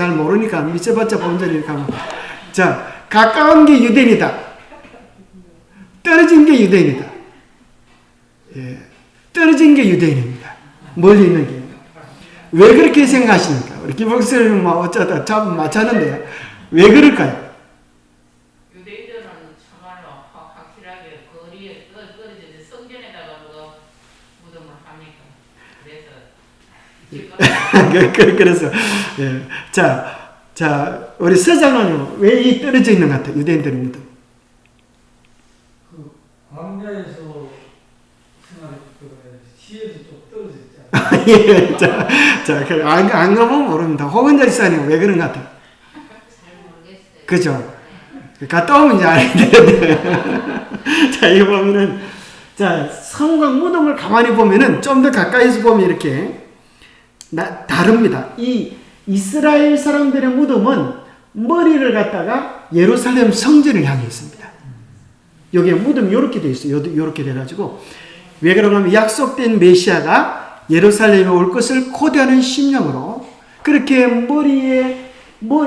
잘 모르니까 미쳐봤자 본전이니까. 자, 가까운 게 유대인이다. 떨어진 게 유대인이다. 예, 떨어진 게 유대인입니다. 멀리 있는 게. 왜 그렇게 생각하십니까? 우리 김복수는 뭐 어쩌다 잡 맞췄는데 왜 그럴까요? 유대인들은 참말로 확실하게 거리에 떨어진 성전에다가 누가 무덤을 합니까? 그래서 예. 자 우리 서장은 왜 이 떨어져 있는 것 같아요? 유대인들의 무덤. 그 광야에서 생활했던 시에서 좀 떨어져 있잖아요. 예, 안 가보면 모릅니다. 호건자 지사님 왜 그런 것 같아요? 잘 모르겠어요. 그죠? 갔다 오면 이제 알겠는데. 자, 이거 보면은, 자, 성곽 무덤을 가만히 보면은 좀 더 가까이서 보면 이렇게 다릅니다. 이 이스라엘 사람들의 무덤은 머리를 갖다가 예루살렘 성전을 향해 있습니다. 여기에 무덤이 이렇게 돼 있어요. 이렇게 돼가지고. 왜 그런가 하면 약속된 메시아가 예루살렘에 올 것을 고대하는 심령으로 그렇게 머리에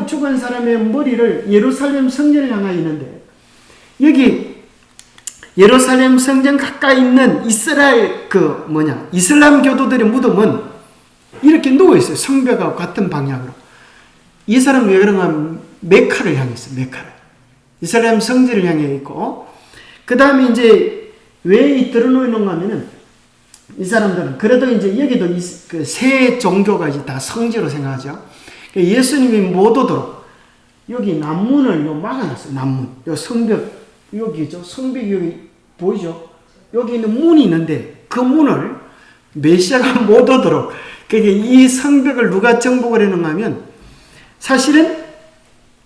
죽은 사람의 머리를 예루살렘 성전을 향하여 있는데 여기 예루살렘 성전 가까이 있는 이스라엘 이슬람 교도들의 무덤은 이렇게 누워 있어요. 성벽하고 같은 방향으로. 이 사람은 왜 그런가 하면 메카를 향해 있어요. 메카를. 이스라엘 성전을 향해 있고 그 다음에 이제 왜 드러놓는가 하면은 이 사람들은 그래도 이제 여기도 세 종교가 이제 다 성지로 생각하죠. 예수님이 못 오도록 여기 남문을 막아놨어요. 남문. 요 성벽 여기죠. 성벽 여기 보이죠? 여기 있는 문이 있는데 그 문을 메시아가 못 오도록 이 성벽을 누가 정복을 해놓는가 하면 사실은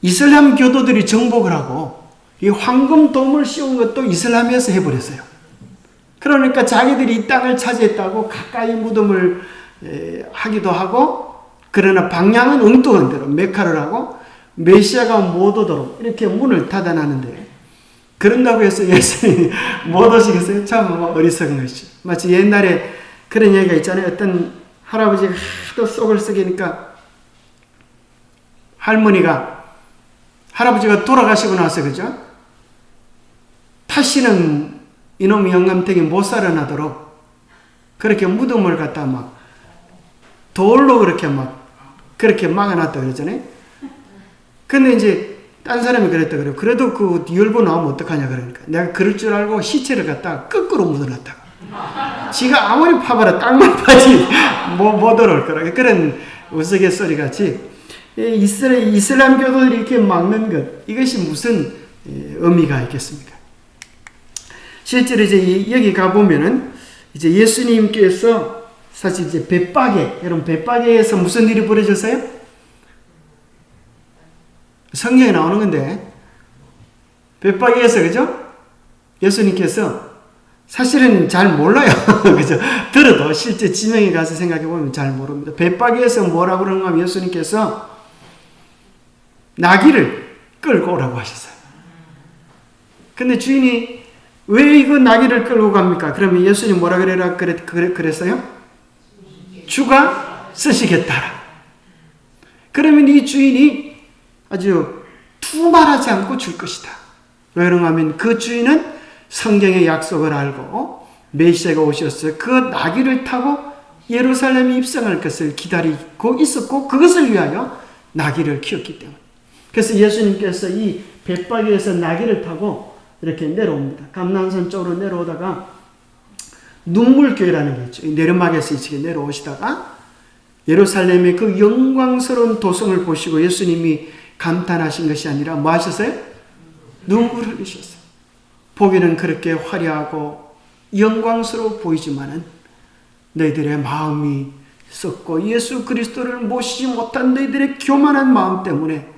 이슬람 교도들이 정복을 하고 이 황금돔을 씌운 것도 이슬람에서 해버렸어요. 그러니까 자기들이 이 땅을 차지했다고 가까이 무덤을 하기도 하고 그러나 방향은 엉뚱한 대로 메카를 하고 메시아가 못 오도록 이렇게 문을 닫아놨는데 그런다고 해서 예수님이 못 오시겠어요? 참 어리석은 것이. 마치 옛날에 그런 얘기가 있잖아요. 어떤 할아버지가 하도 속을 썩이니까 할아버지가 돌아가시고 나서 그죠? 다시는 이놈의 영감탱이 못 살아나도록 그렇게 무덤을 갖다 막 돌로 그렇게 막아놨다 그러잖아요. 근데 이제 딴 사람이 그랬다 그래요. 그래도 그 열보 나오면 어떡하냐 그러니까 내가 그럴 줄 알고 시체를 갖다가 거꾸로 묻어놨다가 지가 아무리 파봐라 땅만 파지 못 들어올 거라 그런 우스갯소리 같이 이슬람 교도들이 이렇게 막는 것 이것이 무슨 의미가 있겠습니까? 실제로 이제 여기 가보면은 이제 예수님께서 사실 이제 여러분 벳바게에서 무슨 일이 벌어졌어요? 성경에 나오는 건데 벳바게에서 그죠? 예수님께서 사실은 잘 몰라요. 그죠? 들어도 실제 지명에 가서 생각해 보면 잘 모릅니다. 벳바게에서 뭐라고 그러는가 하면 예수님께서 나귀를 끌고 오라고 하셨어요. 근데 주인이 왜 이거 나귀를 끌고 갑니까? 그러면 예수님 뭐라 그랬어요? 주가 쓰시겠다라. 그러면 이 주인이 아주 두말하지 않고 줄 것이다. 왜 그런가 하면 그 주인은 성경의 약속을 알고 메시아가 오셨어요. 그 나귀를 타고 예루살렘에 입성할 것을 기다리고 있었고 그것을 위하여 나귀를 키웠기 때문에. 그래서 예수님께서 이 벳바게에서 나귀를 타고 이렇게 내려옵니다. 감난산 쪽으로 내려오다가 눈물교회라는 게 있죠. 내리막에서 이렇게 내려오시다가 예루살렘의 그 영광스러운 도성을 보시고 예수님이 감탄하신 것이 아니라 뭐 하셨어요? 눈물을 흘리셨어요. 보기는 그렇게 화려하고 영광스러워 보이지만은 너희들의 마음이 썩고 예수 그리스도를 모시지 못한 너희들의 교만한 마음 때문에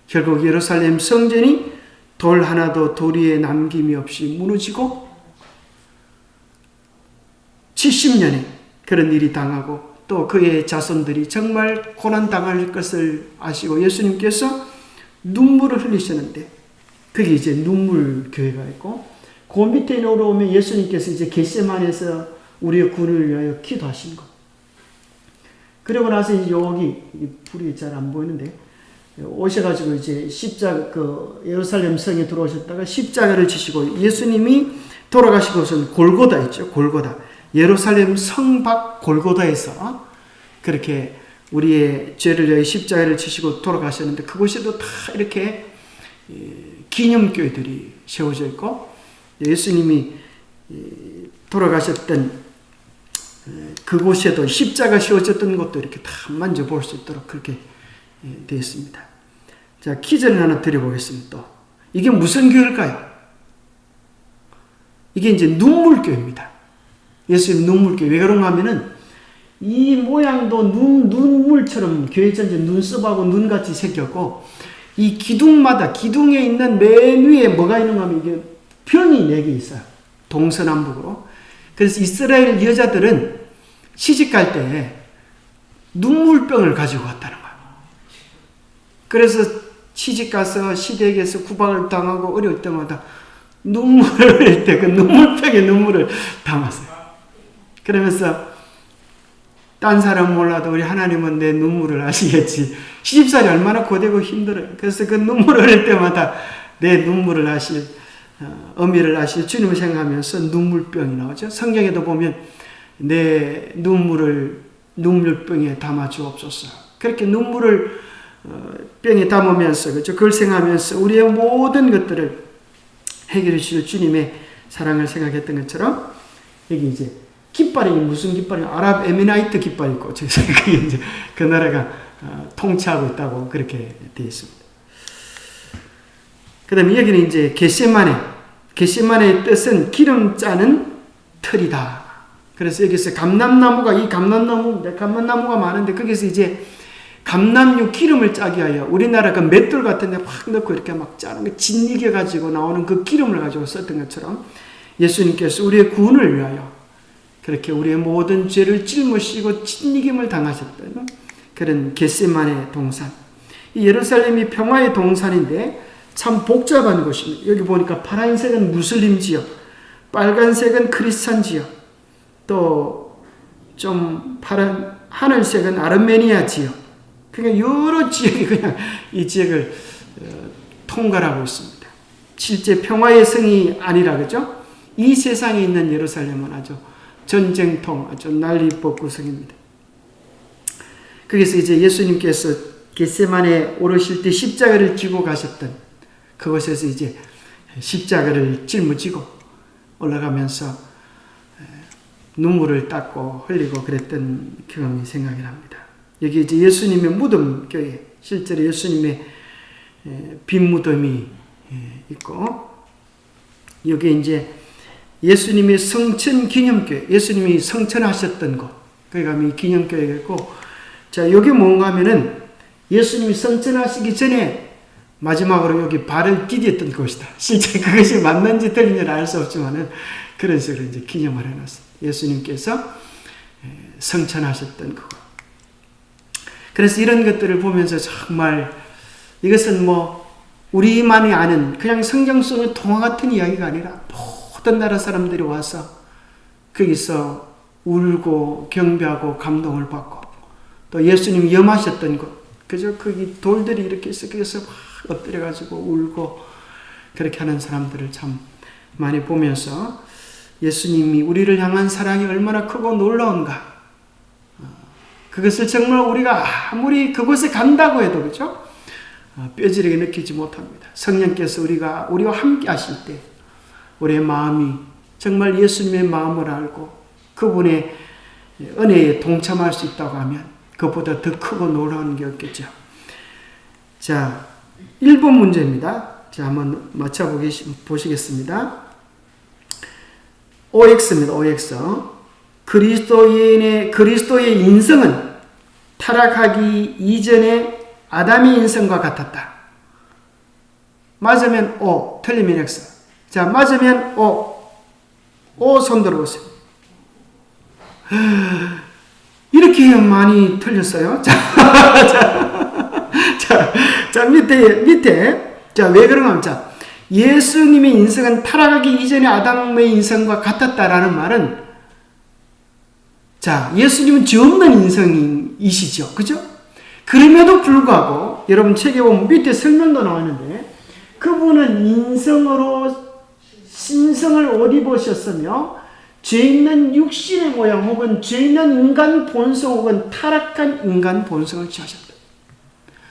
결국 예루살렘 성전이 돌 하나도 도리에 남김이 없이 무너지고 70년에 그런 일이 당하고 또 그의 자손들이 정말 고난당할 것을 아시고 예수님께서 눈물을 흘리셨는데 그게 이제 눈물교회가 있고 그 밑에 내려오면 예수님께서 이제 겟세마네에서 우리의 구원을 위하여 기도하신 거. 그러고 나서 이제 여기 불이 잘 안 보이는데 오셔가지고 이제 예루살렘 성에 들어오셨다가 십자가를 지시고 예수님이 돌아가시고선 골고다 있죠. 골고다. 예루살렘 성 밖 골고다에서 그렇게 우리의 죄를 위해 십자가를 지시고 돌아가셨는데 그곳에도 다 이렇게 기념교회들이 세워져 있고 예수님이 돌아가셨던 그곳에도 십자가 세워졌던 것도 이렇게 다 만져볼 수 있도록 그렇게 되어 있습니다. 자, 퀴즈를 하나 드려보겠습니다. 또 이게 무슨 교회일까요? 이게 이제 눈물교회입니다. 예수님 눈물교회. 왜 그런가 하면은 이 모양도 눈물처럼 교회 전체 눈썹하고 눈같이 생겼고 이 기둥마다 기둥에 있는 맨 위에 뭐가 있는가 하면 이게 병이 4개 있어요. 동서남북으로. 그래서 이스라엘 여자들은 시집갈 때 눈물병을 가지고 갔다는 거예요. 그래서 시집가서 시댁에서 구박을 당하고 어려울 때마다 눈물을 흘릴 때 그 눈물병에 눈물을 담았어요. 그러면서 딴 사람 몰라도 우리 하나님은 내 눈물을 아시겠지. 시집살이 얼마나 고되고 힘들어요. 그래서 그 눈물을 흘릴 때마다 내 눈물을 아실 어미를 아실 주님을 생각하면서 눈물병이 나오죠. 성경에도 보면 내 눈물병에 담아 주옵소서. 그렇게 눈물을 병에 담으면서 그렇죠. 그걸 생각하면서 우리의 모든 것들을 해결해 주실 주님의 사랑을 생각했던 것처럼 여기 이제 깃발이 무슨 깃발이 아랍에미라이트 깃발이 있고 그게 이제 그 나라가 통치하고 있다고 그렇게 되어 있습니다. 그 다음에 여기는 이제 겟세마네의 뜻은 기름 짜는 틀이다. 그래서 여기서 감람나무가 많은데 거기서 이제 감람류 기름을 짜기 위하여 우리나라 그 맷돌 같은 데 막 넣고 이렇게 막 짜는 거 짓이겨 가지고 나오는 그 기름을 가지고 썼던 것처럼 예수님께서 우리의 구원을 위하여 그렇게 우리의 모든 죄를 짊으시고 짓이김을 당하셨던 그런 겟세마네 동산. 이 예루살렘이 평화의 동산인데 참 복잡한 곳입니다. 여기 보니까 파란색은 무슬림 지역, 빨간색은 크리스찬 지역, 또 좀 하늘색은 아르메니아 지역. 그러니까 여러 지역이 그냥 이 지역을 통괄하고 있습니다. 실제 평화의 성이 아니라 그죠? 이 세상에 있는 예루살렘은 아주 전쟁통, 아주 난리법구성입니다. 거기서 이제 예수님께서 겟세마네 오르실 때 십자가를 지고 가셨던 그곳에서 이제 십자가를 짊어지고 올라가면서 눈물을 닦고 흘리고 그랬던 경험이 생각이 납니다. 여기 이제 예수님의 무덤 교회, 실제로 예수님의 빈 무덤이 있고, 여기 이제 예수님의 성천 기념교회, 예수님이 성천하셨던 곳, 거기 가면 기념교회가 있고, 자, 여기 뭔가 하면은 예수님이 성천하시기 전에 마지막으로 여기 발을 디뎠던 곳이다. 실제 그것이 맞는지 틀린지는 알 수 없지만은 그런 식으로 이제 기념을 해놨습니다. 예수님께서 성천하셨던 그곳. 그래서 이런 것들을 보면서 정말 이것은 뭐 우리만이 아는 그냥 성경 속의 동화 같은 이야기가 아니라 모든 나라 사람들이 와서 거기서 울고 경배하고 감동을 받고 또 예수님 염하셨던 곳, 그죠? 거기 돌들이 이렇게 있어 거기서 막 엎드려가지고 울고 그렇게 하는 사람들을 참 많이 보면서 예수님이 우리를 향한 사랑이 얼마나 크고 놀라운가, 그것을 정말 우리가 아무리 그곳에 간다고 해도 그죠? 뼈저리게 느끼지 못합니다. 성령께서 우리와 함께 하실 때 우리의 마음이 정말 예수님의 마음을 알고 그분의 은혜에 동참할 수 있다고 하면 그것보다 더 크고 놀라운 게 없겠죠. 자, 1번 문제입니다. 자, 한번 맞춰보시겠습니다. OX입니다. OX. 그리스도의 인성은 타락하기 이전의 아담의 인성과 같았다. 맞으면 O, 틀리면 X. 자, 맞으면 O. O 손 들어보세요. 이렇게 많이 틀렸어요. 자, 밑에. 자, 왜 그런가 하면, 자, 예수님의 인성은 타락하기 이전의 아담의 인성과 같았다라는 말은, 자, 예수님은 죄 없는 인성이시죠. 그죠? 그럼에도 불구하고 여러분 책에 보면 밑에 설명도 나왔는데 그분은 신성을 옷 입으셨으며 죄 있는 육신의 모양 혹은 죄 있는 인간 본성 혹은 타락한 인간 본성을 취하셨다.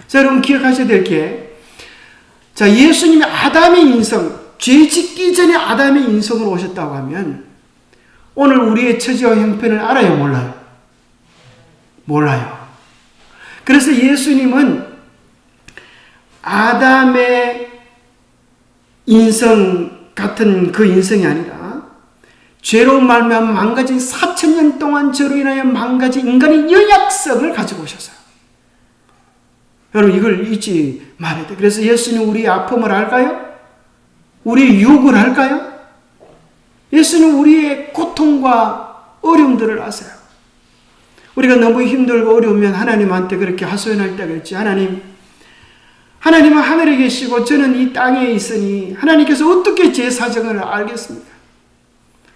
자, 여러분 기억하셔야 될 게, 자, 예수님이 아담의 인성, 죄 짓기 전에 아담의 인성으로 오셨다고 하면 오늘 우리의 처지와 형편을 알아요, 몰라요? 몰라요. 그래서 예수님은 아담의 인성 같은 그 인성이 아니라 죄로 말미암아 망가진 4,000년 동안 죄로 인하여 망가진 인간의 연약성을 가지고 오셨어요. 여러분 이걸 잊지 말아야 돼. 그래서 예수님 우리의 아픔을 알까요? 우리의 유혹을 알까요? 예수님 우리의 고통과 어려움들을 아세요. 우리가 너무 힘들고 어려우면 하나님한테 그렇게 하소연할 때가 있지. 하나님은 하늘에 계시고 저는 이 땅에 있으니 하나님께서 어떻게 제 사정을 알겠습니까?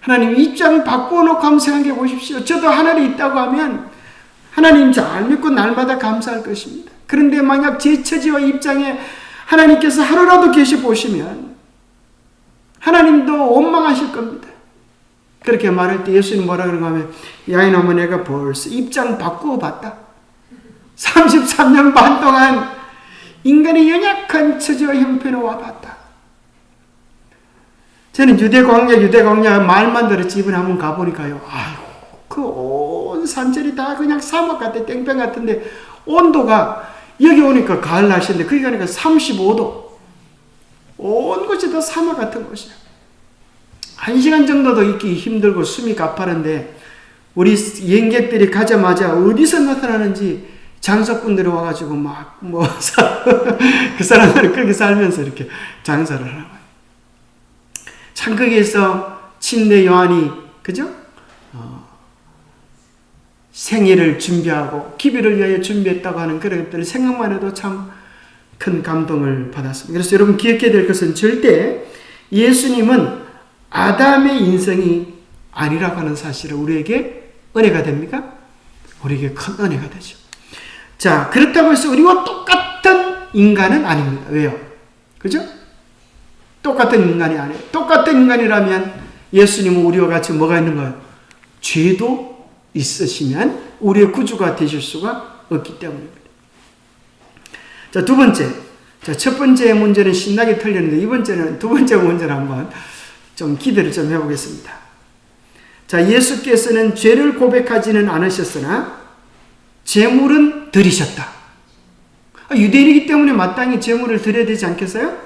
하나님 입장 바꿔놓고 한번 생각해 보십시오. 저도 하늘에 있다고 하면 하나님 잘 믿고 날마다 감사할 것입니다. 그런데 만약 제 처지와 입장에 하나님께서 하루라도 계셔 보시면 하나님도 원망하실 겁니다. 그렇게 말할 때 예수님 뭐라 그런가 하면, 야 이놈아 내가 벌써 입장 바꾸어 봤다. 33년 반 동안 인간의 연약한 처지와 형편을 와봤다. 저는 유대광야 말만 들었지 이번에 한번 가보니까요. 아이고 그 온 산절이 다 그냥 사막 같아. 땡볕 같은데 온도가 여기 오니까 가을 날씨인데 거기 가니까 35도. 온 곳이 다 사막 같은 곳이야. 1시간 정도도 있기 힘들고 숨이 가파른데 우리 여행객들이 가자마자 어디서 나타나는지 장사꾼들이 와가지고 그 사람들은 그렇게 살면서 이렇게 장사를 하는 거예요. 참 거기에서 침례 요한이 그죠? 생애를 준비하고 기별을 위하여 준비했다고 하는 그런 것들을 생각만 해도 참 큰 감동을 받았습니다. 그래서 여러분 기억해야 될 것은 절대 예수님은 아담의 인성이 아니라고 하는 사실을 우리에게 은혜가 됩니까? 우리에게 큰 은혜가 되죠. 자, 그렇다고 해서 우리와 똑같은 인간은 아닙니다. 왜요? 그죠? 똑같은 인간이 아니에요. 똑같은 인간이라면 예수님은 우리와 같이 뭐가 있는 거예요? 죄도 있으시면 우리의 구주가 되실 수가 없기 때문입니다. 자, 두 번째. 자, 첫 번째 문제는 신나게 틀렸는데 두 번째 문제를 한번 좀 기대를 좀 해보겠습니다. 자, 예수께서는 죄를 고백하지는 않으셨으나 제물은 드리셨다. 유대인이기 때문에 마땅히 제물을 드려야 되지 않겠어요?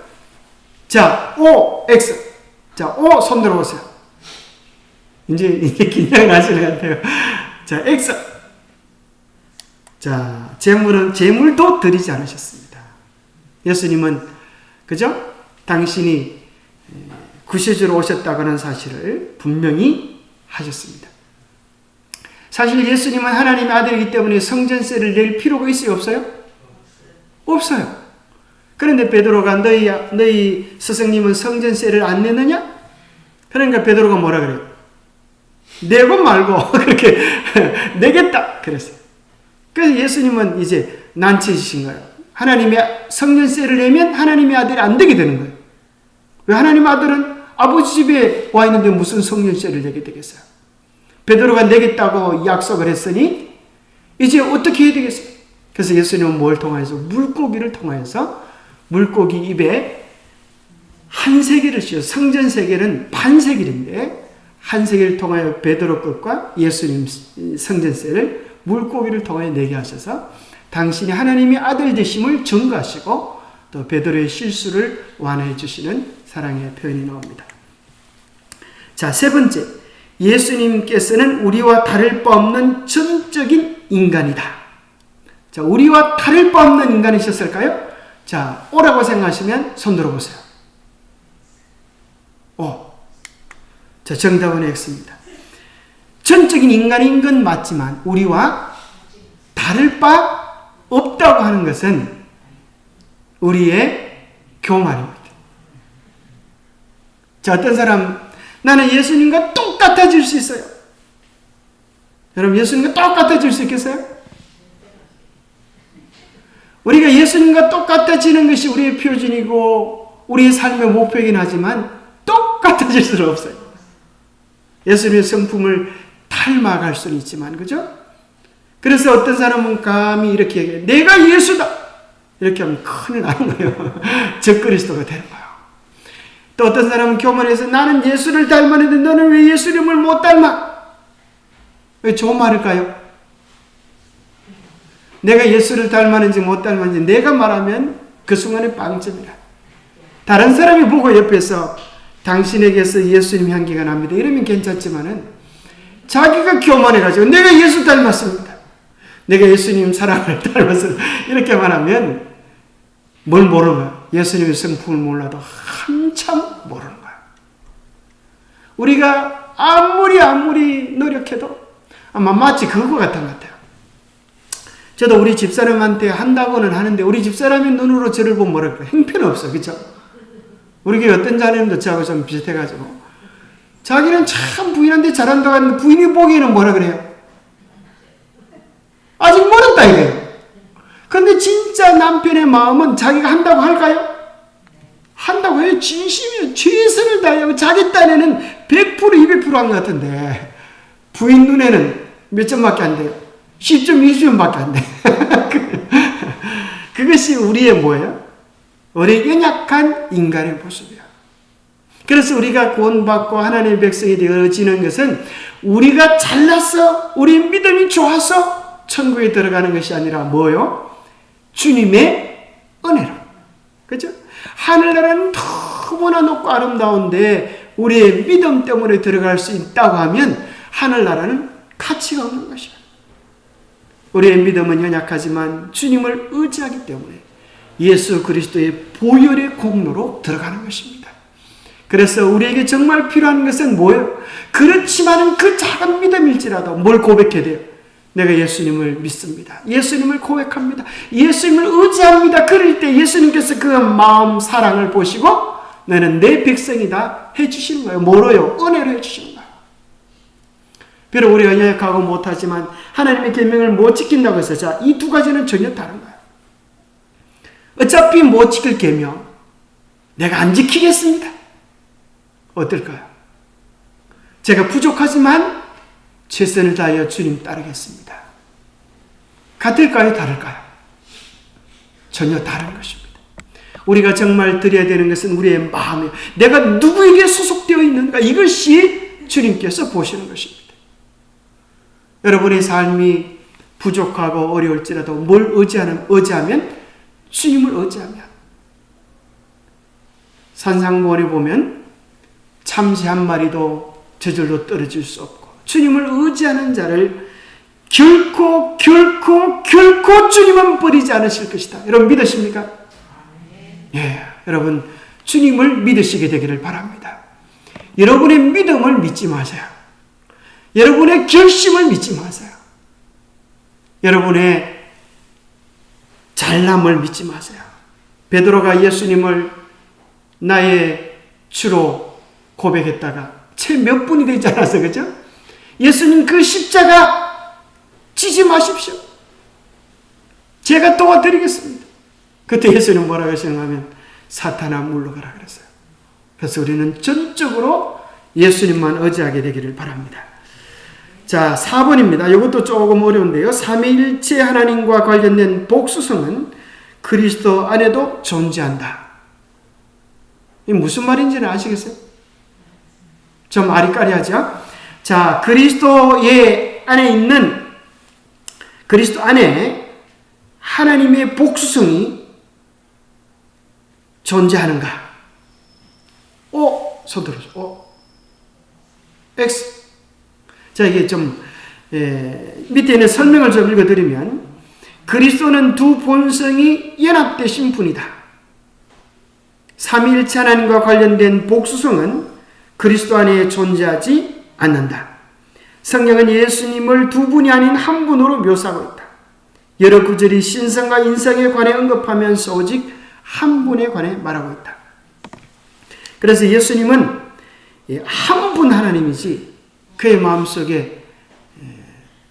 자, O, X. 자, O 손 들어보세요. 이제 긴장을 하시는 것 같아요. 자, X. 자, 제물도 드리지 않으셨습니다. 예수님은, 그죠? 당신이 구세주로 오셨다고 하는 사실을 분명히 하셨습니다. 사실 예수님은 하나님의 아들이기 때문에 성전세를 낼 필요가 있어요? 없어요? 없어요. 그런데 베드로가 너희 스승님은 성전세를 안 내느냐? 그러니까 베드로가 뭐라 그래요? 내고 말고 그렇게 내겠다 그랬어요. 그래서 예수님은 이제 난처해지신 거예요. 하나님의 성전세를 내면 하나님의 아들이 안 되게 되는 거예요. 왜 하나님의 아들은 아버지 집에 와 있는데 무슨 성전세를 내게 되겠어요? 베드로가 내겠다고 약속을 했으니 이제 어떻게 해야 되겠어요? 그래서 예수님은 뭘 통해서? 물고기를 통해서 물고기 입에 한 세겔을 씌워. 성전 세겔은 반 세겔인데 한 세겔을 통하여 베드로 것과 예수님 성전세를 물고기를 통하여 내게 하셔서 당신이 하나님의 아들 되심을 증거하시고 또 베드로의 실수를 완화해 주시는 사랑의 표현이 나옵니다. 자, 세 번째. 예수님께서는 우리와 다를 바 없는 전적인 인간이다. 자, 우리와 다를 바 없는 인간이셨을까요? 자, O라고 생각하시면 손 들어보세요. O. 자, 정답은 X입니다. 전적인 인간인 건 맞지만 우리와 다를 바 없다고 하는 것은 우리의 교만입니다. 자, 어떤 사람 나는 예수님과 똑같아질 수 있어요. 여러분 예수님과 똑같아질 수 있겠어요? 우리가 예수님과 똑같아지는 것이 우리의 표준이고 우리의 삶의 목표이긴 하지만 똑같아질 수는 없어요. 예수님의 성품을 닮아갈 수는 있지만, 그죠? 그래서 어떤 사람은 감히 이렇게 얘기해요. 내가 예수다! 이렇게 하면 큰일 나는 거예요. 적그리스도가 되는 거예요. 또 어떤 사람은 교만해서 나는 예수를 닮았는데 너는 왜 예수님을 못 닮아? 왜 좋은 말일까요? 내가 예수를 닮았는지 못 닮았는지 내가 말하면 그 순간에 빵점이라. 다른 사람이 보고 옆에서 당신에게서 예수님 향기가 납니다. 이러면 괜찮지만은 자기가 교만해가지고 내가 예수 닮았습니다. 내가 예수님 사랑을 닮았어. 이렇게 말하면 뭘 모르는 거야? 예수님의 성품을 몰라도 한참 모르는 거야. 우리가 아무리 노력해도 아마 마치 그거 같은 것 같아요. 저도 우리 집사람한테 한다고는 하는데 우리 집사람의 눈으로 저를 보면 뭐라 그래요? 형편없어. 그렇죠? 우리 교회 어떤 자녀님도 저하고 좀 비슷해가지고 자기는 참 부인한테 잘한다고 하는데 부인이 보기에는 뭐라 그래요? 아직 멀었다 이래요. 근데 진짜 남편의 마음은 자기가 한다고 할까요? 한다고 해요. 진심이에요. 최선을 다하고 자기 딴에는 100% 200% 한 것 같은데 부인 눈에는 몇 점밖에 안 돼요? 10점, 20점밖에 안 돼. 그것이 우리의 뭐예요? 우리 연약한 인간의 모습이야. 그래서 우리가 구원받고 하나님의 백성이 되어지는 것은 우리가 잘나서 우리 믿음이 좋아서 천국에 들어가는 것이 아니라 뭐요? 주님의 은혜로. 그렇죠? 하늘나라는 너무나 높고 아름다운데 우리의 믿음 때문에 들어갈 수 있다고 하면 하늘나라는 가치가 없는 것이야. 우리의 믿음은 연약하지만 주님을 의지하기 때문에 예수 그리스도의 보혈의 공로로 들어가는 것입니다. 그래서 우리에게 정말 필요한 것은 뭐예요? 그렇지만은 그 작은 믿음일지라도 뭘 고백해야 돼요? 내가 예수님을 믿습니다. 예수님을 고백합니다. 예수님을 의지합니다. 그럴 때 예수님께서 그 마음 사랑을 보시고 너는 내 백성이다 해주시는 거예요. 뭐로요? 은혜로 해주시는 거예요. 비록 우리가 연약하고 못하지만 하나님의 계명을 못 지킨다고 해서 자, 이 두 가지는 전혀 다른 거예요. 어차피 못 지킬 계명 내가 안 지키겠습니다. 어떨까요? 제가 부족하지만 최선을 다하여 주님 따르겠습니다. 같을까요? 다를까요? 전혀 다른 것입니다. 우리가 정말 드려야 되는 것은 우리의 마음이에요. 내가 누구에게 소속되어 있는가? 이것이 주님께서 보시는 것입니다. 여러분의 삶이 부족하고 어려울지라도 뭘 의지하면 주님을 의지하면 산상보원에 보면 참새 한 마리도 저절로 떨어질 수 없고 주님을 의지하는 자를 결코 주님은 버리지 않으실 것이다. 여러분 믿으십니까? 예, 여러분 주님을 믿으시게 되기를 바랍니다. 여러분의 믿음을 믿지 마세요. 여러분의 결심을 믿지 마세요. 여러분의 잘남을 믿지 마세요. 베드로가 예수님을 나의 주로 고백했다가 채 몇 분이 되지 않아서 그죠? 예수님 그 십자가 지지 마십시오. 제가 도와드리겠습니다. 그때 예수님 뭐라고 하시는가 하면 사탄아 물러가라 그랬어요. 그래서 우리는 전적으로 예수님만 의지하게 되기를 바랍니다. 자, 4번입니다. 이것도 조금 어려운데요. 삼위일체 하나님과 관련된 복수성은 그리스도 안에도 존재한다. 이게 무슨 말인지는 아시겠어요? 좀 아리까리하죠? 자, 그리스도 안에 하나님의 복수성이 존재하는가? 손 들어줘. X. 자, 이게 좀 밑에 있는 설명을 좀 읽어드리면 그리스도는 두 본성이 연합되신 분이다. 삼위일체 하나님과 관련된 복수성은 그리스도 안에 존재하지 않는다. 성경은 예수님을 두 분이 아닌 한 분으로 묘사하고 있다. 여러 구절이 신성과 인성에 관해 언급하면서 오직 한 분에 관해 말하고 있다. 그래서 예수님은 한 분 하나님이지 그의 마음속에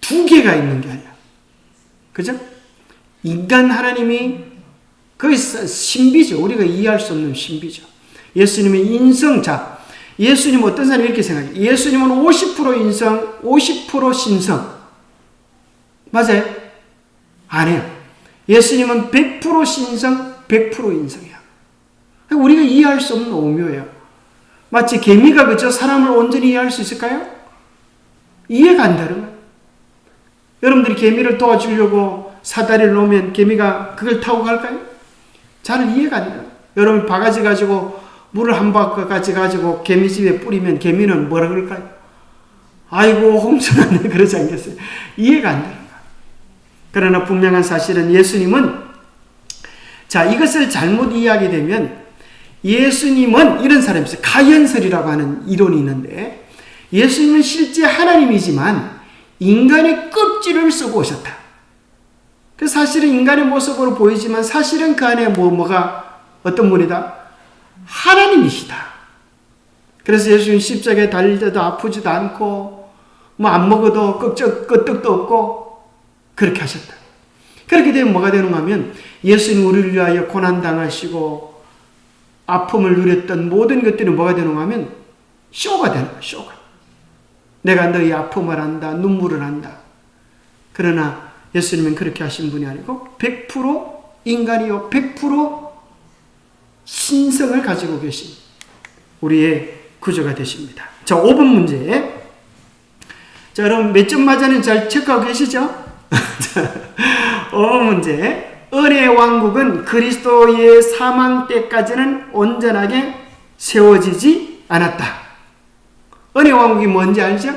두 개가 있는 게 아니야. 그죠? 인간 하나님이 그게 신비죠. 우리가 이해할 수 없는 신비죠. 예수님의 인성. 자, 예수님 어떤 사람이 이렇게 생각해요. 예수님은 50% 인성, 50% 신성. 맞아요? 아니에요. 예수님은 100% 신성, 100% 인성이야. 우리가 이해할 수 없는 오묘예요. 마치 개미가 그저 사람을 온전히 이해할 수 있을까요? 이해가 안 되는 거예요. 여러분들이 개미를 도와주려고 사다리를 놓으면 개미가 그걸 타고 갈까요? 잘 이해가 안 돼요. 여러분 바가지 가지고 물을 한 바가지 가지고 개미집에 뿌리면 개미는 뭐라 그럴까요? 아이고 홍천하네 그러지 않겠어요? 이해가 안 되는 거예요. 그러나 분명한 사실은 예수님은, 자, 이것을 잘못 이해하게 되면 예수님은 이런 사람이 있어요. 가연설이라고 하는 이론이 있는데, 예수님은 실제 하나님이지만 인간의 껍질을 쓰고 오셨다. 그래서 사실은 인간의 모습으로 보이지만 사실은 그 안에 뭐가 어떤 분이다? 하나님이시다. 그래서 예수님 십자가에 달릴 때도 아프지도 않고 뭐 안 먹어도 끄떡도 없고 그렇게 하셨다. 그렇게 되면 뭐가 되는가 하면 예수님 우리를 위하여 고난당하시고 아픔을 누렸던 모든 것들이 뭐가 되는가 하면 쇼가 되는 거야. 쇼가. 내가 너희 아픔을 안다. 눈물을 안다. 그러나 예수님은 그렇게 하신 분이 아니고 100% 인간이요 100% 신성을 가지고 계신 우리의 구조가 되십니다. 자, 5번 문제. 자, 여러분 몇 점 맞았는지 잘 체크하고 계시죠? 5번 문제. 은혜의 왕국은 그리스도의 사망 때까지는 온전하게 세워지지 않았다. 은혜의 왕국이 뭔지 알죠?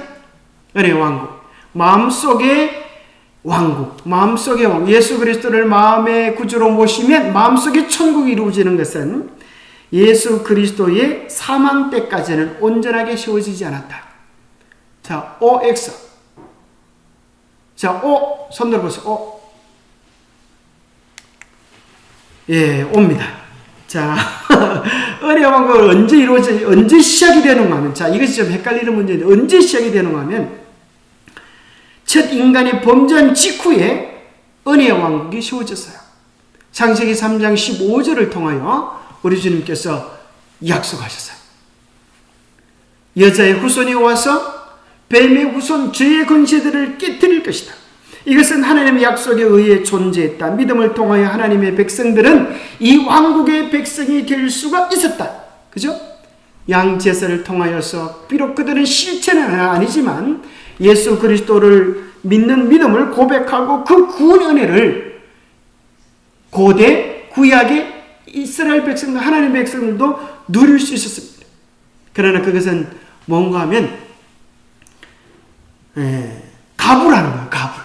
은혜의 왕국. 마음속의 왕국. 마음속의 왕국. 예수 그리스도를 마음의 구주로 모시면 마음속의 천국이 이루어지는 것은 예수 그리스도의 사망 때까지는 온전하게 세워지지 않았다. 자, OX. 자, O. 손 들어보세요. O. 예, 옵니다. 자, 은혜의 왕국은 언제 시작이 되는가 하면, 자, 이것이 좀 헷갈리는 문제인데, 언제 시작이 되는가 하면, 첫 인간이 범죄한 직후에 은혜의 왕국이 세워졌어요. 창세기 3장 15절을 통하여 우리 주님께서 약속하셨어요. 여자의 후손이 와서 뱀의 후손 죄의 권세들을 깨뜨릴 것이다. 이것은 하나님의 약속에 의해 존재했다. 믿음을 통하여 하나님의 백성들은 이 왕국의 백성이 될 수가 있었다. 그죠? 양제사를 통하여서 비록 그들은 실체는 아니지만 예수 그리스도를 믿는 믿음을 고백하고 그 구원 은혜를 고대 구약의 이스라엘 백성들, 하나님의 백성들도 누릴 수 있었습니다. 그러나 그것은 뭔가 하면 가부라는 거예요. 가부.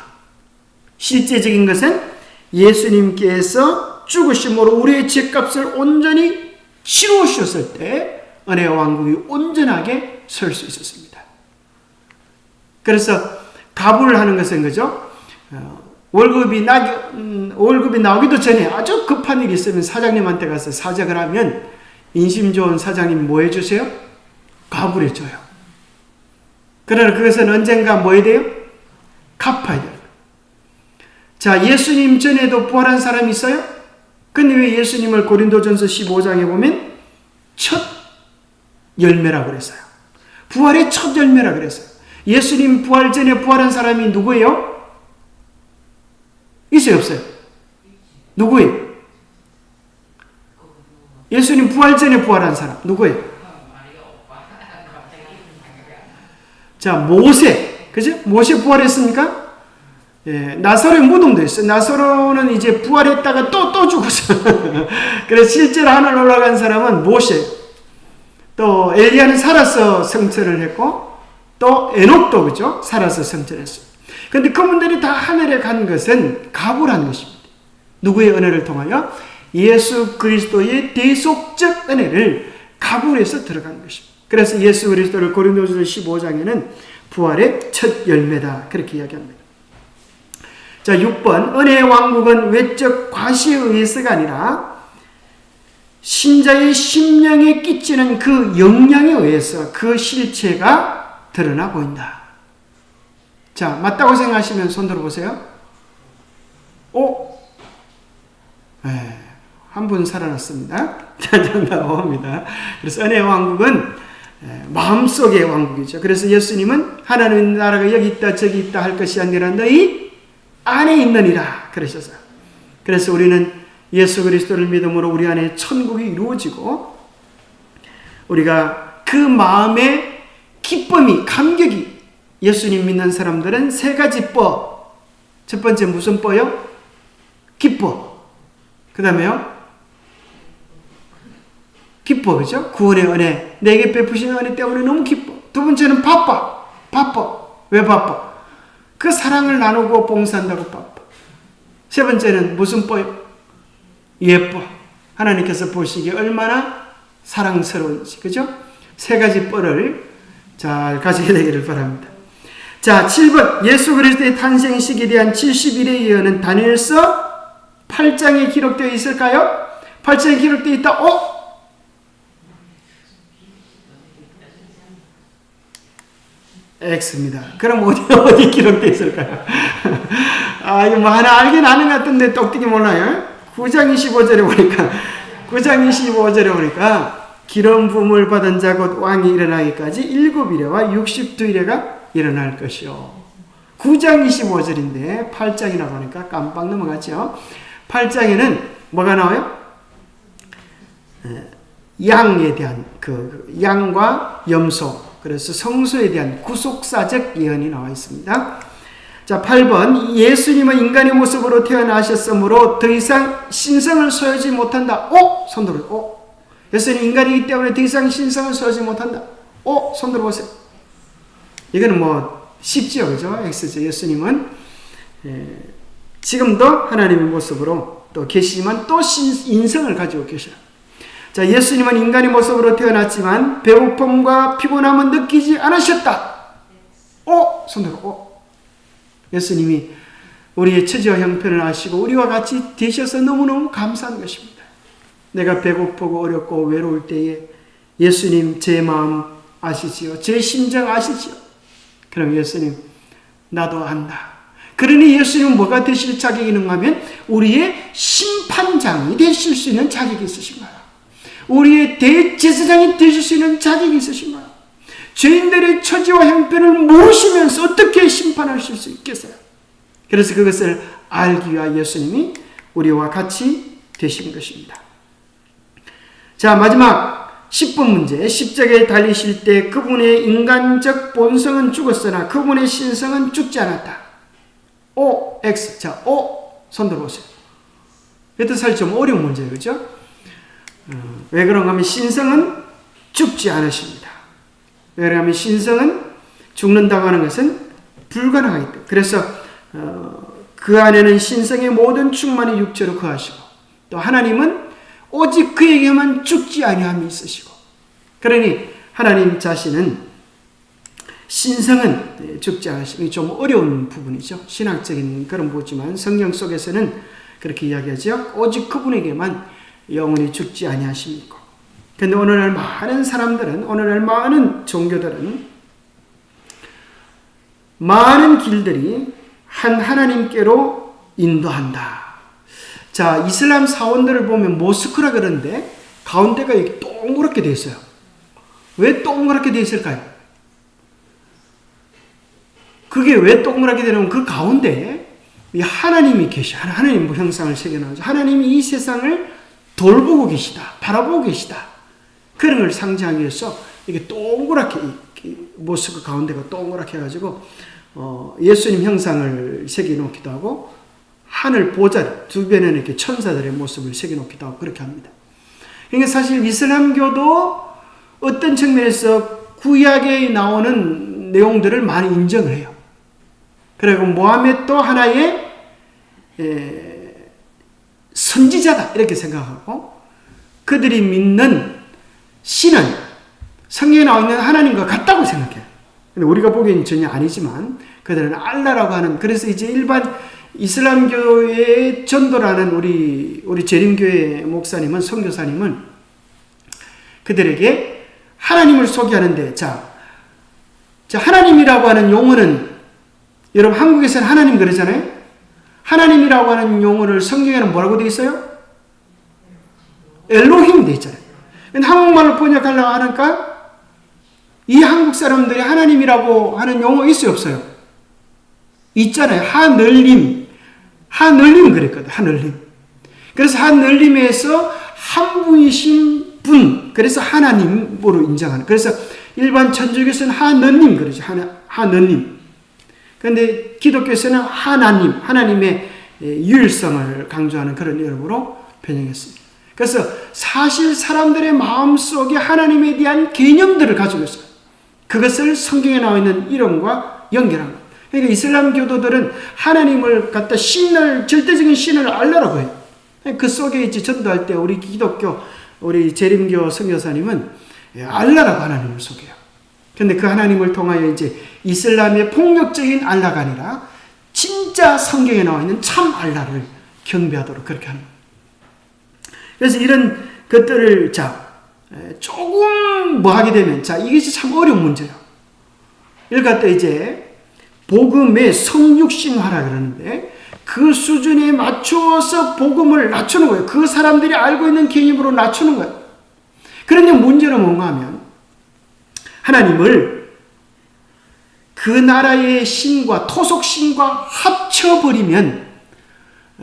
실제적인 것은 예수님께서 죽으심으로 우리의 죄값을 온전히 치루어 주셨을 때 은혜의 왕국이 온전하게 설 수 있었습니다. 그래서 가부를 하는 것은 그죠? 월급이 나오기도 전에 아주 급한 일이 있으면 사장님한테 가서 사정을 하면 인심 좋은 사장님이 뭐 해주세요? 가부를 해줘요. 그러나 그것은 언젠가 뭐 해야 돼요? 갚아야 돼요. 자, 예수님 전에도 부활한 사람이 있어요? 근데 왜 예수님을 고린도전서 15장에 보면 첫 열매라고 그랬어요? 부활의 첫 열매라고 그랬어요. 예수님 부활 전에 부활한 사람이 누구예요? 있어요, 없어요? 누구예요? 예수님 부활 전에 부활한 사람 누구예요? 자, 모세. 그죠? 모세 부활했습니까? 예, 나사로의 무덤도 있어요. 나사로는 이제 부활했다가 또 죽었어. 그래서 실제로 하늘 올라간 사람은 모세. 또 엘리야는 살아서 성천을 했고, 또 에녹도 그죠? 살아서 성천했어요. 그런데 그분들이 다 하늘에 간 것은 가부라는 것입니다. 누구의 은혜를 통하여? 예수 그리스도의 대속적 은혜를 가부해서 들어간 것입니다. 그래서 예수 그리스도를 고린도전서 15장에는 부활의 첫 열매다 그렇게 이야기합니다. 자, 6번. 은혜의 왕국은 외적 과시에 의해서가 아니라 신자의 심령에 끼치는 그 영향에 의해서 그 실체가 드러나 보인다. 자, 맞다고 생각하시면 손 들어보세요. 오? 네. 한 분 살아났습니다. 정답 5입니다. 그래서 은혜의 왕국은 마음속의 왕국이죠. 그래서 예수님은 하나님의 나라가 여기 있다 저기 있다 할 것이 아니라 너희 안에 있느니라 그러셨어요. 그래서 우리는 예수 그리스도를 믿음으로 우리 안에 천국이 이루어지고 우리가 그 마음의 기쁨이 감격이 예수님 믿는 사람들은 세 가지 법. 첫 번째 무슨 법이요? 기뻐. 그 다음에요? 기뻐, 그죠? 구원의 은혜. 내게 베푸신 은혜 때문에 너무 기뻐. 두 번째는 바빠. 왜 바빠? 그 사랑을 나누고 봉사한다고 바빠. 세 번째는 무슨 뽀요? 예뻐. 하나님께서 보시기에 얼마나 사랑스러운지, 그죠? 세 가지 뽀를 잘 가지게 되기를 바랍니다. 자, 7번. 예수 그리스도의 탄생식에 대한 70일의 예언은 다니엘서 8장에 기록되어 있을까요? 8장에 기록되어 있다. X입니다. 그럼 어디 기록되어 있을까요? 이거 뭐 하나 알긴 아는 것 같은데 똑똑히 몰라요. 9장 25절에 보니까 기름 부음을 받은 자 곧 왕이 일어나기까지 7일에와 62일에가 일어날 것이요. 9장 25절인데 8장이라고 하니까 깜빡 넘어갔죠. 8장에는 뭐가 나와요? 양에 대한 양과 염소, 그래서 성소에 대한 구속사적 예언이 나와 있습니다. 자, 8번. 예수님은 인간의 모습으로 태어나셨으므로 더 이상 신성을 소유하지 못한다. 손 들어요. 예수님 인간이기 때문에 더 이상 신성을 소유하지 못한다. 손 들어보세요. 이거는 뭐 쉽죠, 그죠? X죠. 예수님은 지금도 하나님의 모습으로 또 계시지만 또 인성을 가지고 계셔요. 자, 예수님은 인간의 모습으로 태어났지만 배고픔과 피곤함은 느끼지 않으셨다. 손 들어. 예수님이 우리의 처지와 형편을 아시고 우리와 같이 되셔서 너무너무 감사한 것입니다. 내가 배고프고 어렵고 외로울 때에 예수님 제 마음 아시지요? 제 심정 아시지요? 그럼 예수님 나도 안다. 그러니 예수님은 뭐가 되실 자격이 있는가 하면 우리의 심판장이 되실 수 있는 자격이 있으신 거예요. 우리의 대제사장이 되실 수 있는 자격이 있으신 거예요. 죄인들의 처지와 형편을 모시면서 어떻게 심판하실 수 있겠어요? 그래서 그것을 알기 위하 예수님이 우리와 같이 되신 것입니다. 자, 마지막 10번 문제. 십자가에 달리실 때 그분의 인간적 본성은 죽었으나 그분의 신성은 죽지 않았다. X. 자, 손 들어보세요. 이것도 사실 좀 어려운 문제예요. 그죠? 왜 그런가 하면 신성은 죽지 않으십니다. 왜 그러냐면 신성은 죽는다고 하는 것은 불가능하기 때문에. 그래서 그 안에는 신성의 모든 충만이 육체로 거하시고 또 하나님은 오직 그에게만 죽지 아니함이 있으시고, 그러니 하나님 자신은 신성은 죽지 않으시고, 좀 어려운 부분이죠. 신학적인 그런 부분이지만 성경 속에서는 그렇게 이야기하죠. 오직 그분에게만 영원히 죽지 아니하십니까? 그런데 오늘날 많은 사람들은, 오늘날 많은 종교들은 많은 길들이 한 하나님께로 인도한다. 자, 이슬람 사원들을 보면 모스크라 그러는데 가운데가 이렇게 동그랗게 되어 있어요. 왜 동그랗게 되어 있을까요? 그게 왜 동그랗게 되냐면 그 가운데에 하나님이 계셔. 하나님 형상을 새겨놔서 하나님이 이 세상을 돌보고 계시다. 바라보고 계시다. 그런 걸 상징하기 위해서 이게 동그랗게 모스크 가운데가 동그랗게 해가지고 예수님 형상을 새겨놓기도 하고 하늘 보좌 주변에는 이렇게 천사들의 모습을 새겨놓기도 하고 그렇게 합니다. 그러니까 사실 이슬람교도 어떤 측면에서 구약에 나오는 내용들을 많이 인정을 해요. 그리고 모하메도 하나의 선지자다 이렇게 생각하고 그들이 믿는 신은 성경에 나와 있는 하나님과 같다고 생각해요. 근데 우리가 보기에는 전혀 아니지만 그들은 알라라고 하는, 그래서 이제 일반 이슬람교의 전도라는 우리 재림교회 목사님은, 선교사님은 그들에게 하나님을 소개하는데, 자 하나님이라고 하는 용어는, 여러분 한국에서는 하나님 그러잖아요. 하나님이라고 하는 용어를 성경에는 뭐라고 되어 있어요? 엘로힘 돼 있잖아요. 근데 한국말로 번역하려고 하니까 이 한국 사람들이 하나님이라고 하는 용어 있어요, 없어요? 있잖아요. 하늘림 그랬거든. 하늘림. 그래서 하늘림에서 한 분이신 분, 그래서 하나님으로 인정하는. 그래서 일반 천주교에서는 하느님 그러죠. 하느님. 그런데 기독교에서는 하나님, 하나님의 유일성을 강조하는 그런 이름으로 변형했습니다. 그래서 사실 사람들의 마음속에 하나님에 대한 개념들을 가지고 있어요. 그것을 성경에 나와 있는 이름과 연결한 거예요. 그러니까 이슬람 교도들은 하나님을 갖다 절대적인 신을 알라라고 해요. 그 속에 이제 전도할 때 우리 기독교, 우리 재림교 선교사님은 알라라고 하나님을 소개해요. 그런데 그 하나님을 통하여 이제 이슬람의 폭력적인 알라가 아니라 진짜 성경에 나와 있는 참 알라를 경배하도록 그렇게 하는 거예요. 그래서 이런 것들을 조금 뭐 하게 되면 이것이 참 어려운 문제예요. 이걸 갖다 이제 복음의 성육신화라 그러는데 그 수준에 맞추어서 복음을 낮추는 거예요. 그 사람들이 알고 있는 개념으로 낮추는 거예요. 그런데 문제는 뭔가 하면 하나님을 그 나라의 신과 토속 신과 합쳐버리면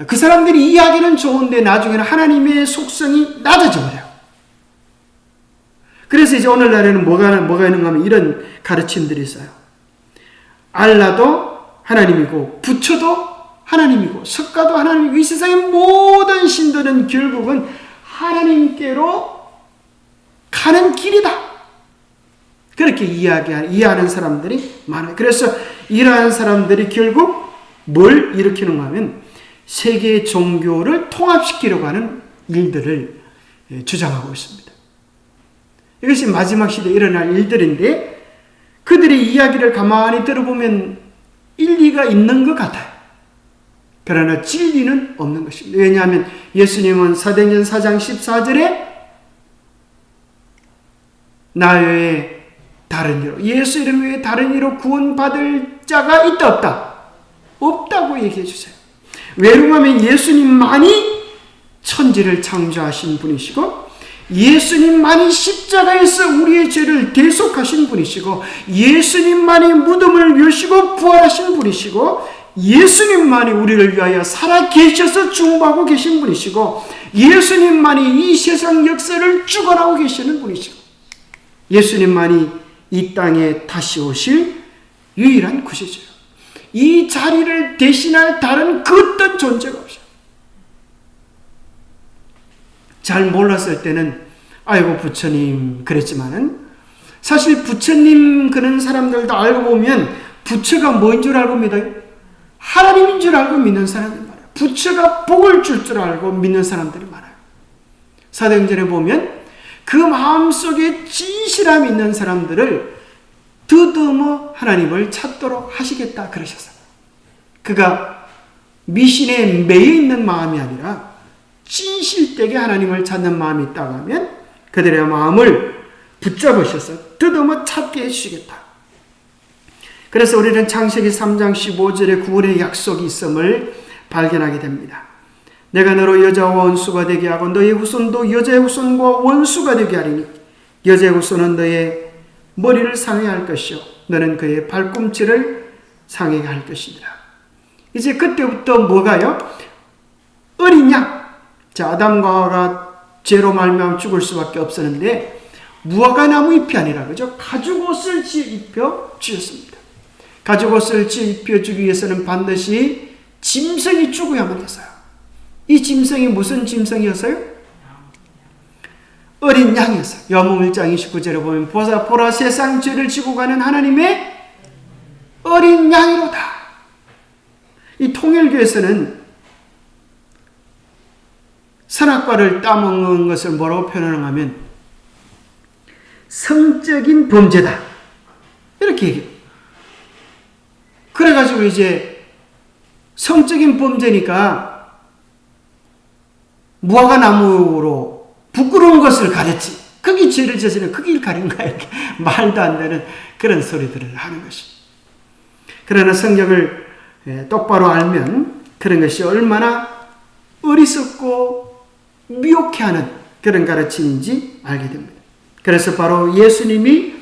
그 사람들이 이해하기는 좋은데 나중에는 하나님의 속성이 낮아져 버려요. 그래서 이제 오늘날에는 뭐가 있는가 하면 이런 가르침들이 있어요. 알라도 하나님이고 부처도 하나님이고 석가도 하나님이고 이 세상의 모든 신들은 결국은 하나님께로 가는 길이다. 그렇게 이해하는 사람들이 많아요. 그래서 이러한 사람들이 결국 뭘 일으키는가 하면 세계 종교를 통합시키려고 하는 일들을 주장하고 있습니다. 이것이 마지막 시대에 일어날 일들인데 그들의 이야기를 가만히 들어보면 일리가 있는 것 같아요. 그러나 진리는 없는 것입니다. 왜냐하면 예수님은 사도행전 4장 14절에 나 외에 다른 이로 예수 이름 외에 다른 이로 구원받을 자가 있다 없다? 없다고 얘기해 주세요. 왜냐하면 예수님만이 천지를 창조하신 분이시고 예수님만이 십자가에서 우리의 죄를 대속하신 분이시고 예수님만이 무덤을 여시고 부활하신 분이시고 예수님만이 우리를 위하여 살아 계셔서 중보하고 계신 분이시고 예수님만이 이 세상 역사를 주관하고 계시는 분이시고 예수님만이 이 땅에 다시 오실 유일한 구세주예요. 이 자리를 대신할 다른 그 어떤 존재가 없어요. 잘 몰랐을 때는 아이고 부처님 그랬지만은 사실 부처님 그런 사람들도 알고 보면 부처가 뭐인 줄 알고 믿어요? 하나님인 줄 알고 믿는 사람들이 많아요. 부처가 복을 줄 줄 알고 믿는 사람들이 많아요. 사도행전에 보면 그 마음속에 진실함이 있는 사람들을 더듬어 하나님을 찾도록 하시겠다 그러셨어요. 그가 미신에 매여 있는 마음이 아니라 진실되게 하나님을 찾는 마음이 있다고 하면 그들의 마음을 붙잡으셔서 더듬어 찾게 해주시겠다. 그래서 우리는 창세기 3장 15절에 구원의 약속이 있음을 발견하게 됩니다. 내가 너로 여자와 원수가 되게 하고 너의 후손도 여자의 후손과 원수가 되게 하리니 여자의 후손은 너의 머리를 상하게 할 것이요 너는 그의 발꿈치를 상하게 할 것이니라. 이제 그때부터 뭐가요? 어린 양. 아담과 하와가 죄로 말미암아 죽을 수밖에 없었는데 무화과나무 잎이 아니라 그죠? 가죽옷을 입혀 주셨습니다. 가죽옷을 입혀 주기 위해서는 반드시 짐승이 죽어야만 했어요. 이 짐승이 무슨 짐승이었어요? 어린 양이었어요. 요한복음 1장 29절에 보면 보라 세상 죄를 지고 가는 하나님의 어린 양이로다. 이 통일교에서는 선악과를 따먹는 것을 뭐라고 표현하냐면 성적인 범죄다. 이렇게 얘기해요. 그래가지고 이제 성적인 범죄니까 무화과 나무로 부끄러운 것을 가렸지. 그게 죄를 저지르는 그게 가린 거야. 이렇게 말도 안 되는 그런 소리들을 하는 것이. 그러나 성경을 똑바로 알면 그런 것이 얼마나 어리석고 미혹해하는 그런 가르침인지 알게 됩니다. 그래서 바로 예수님이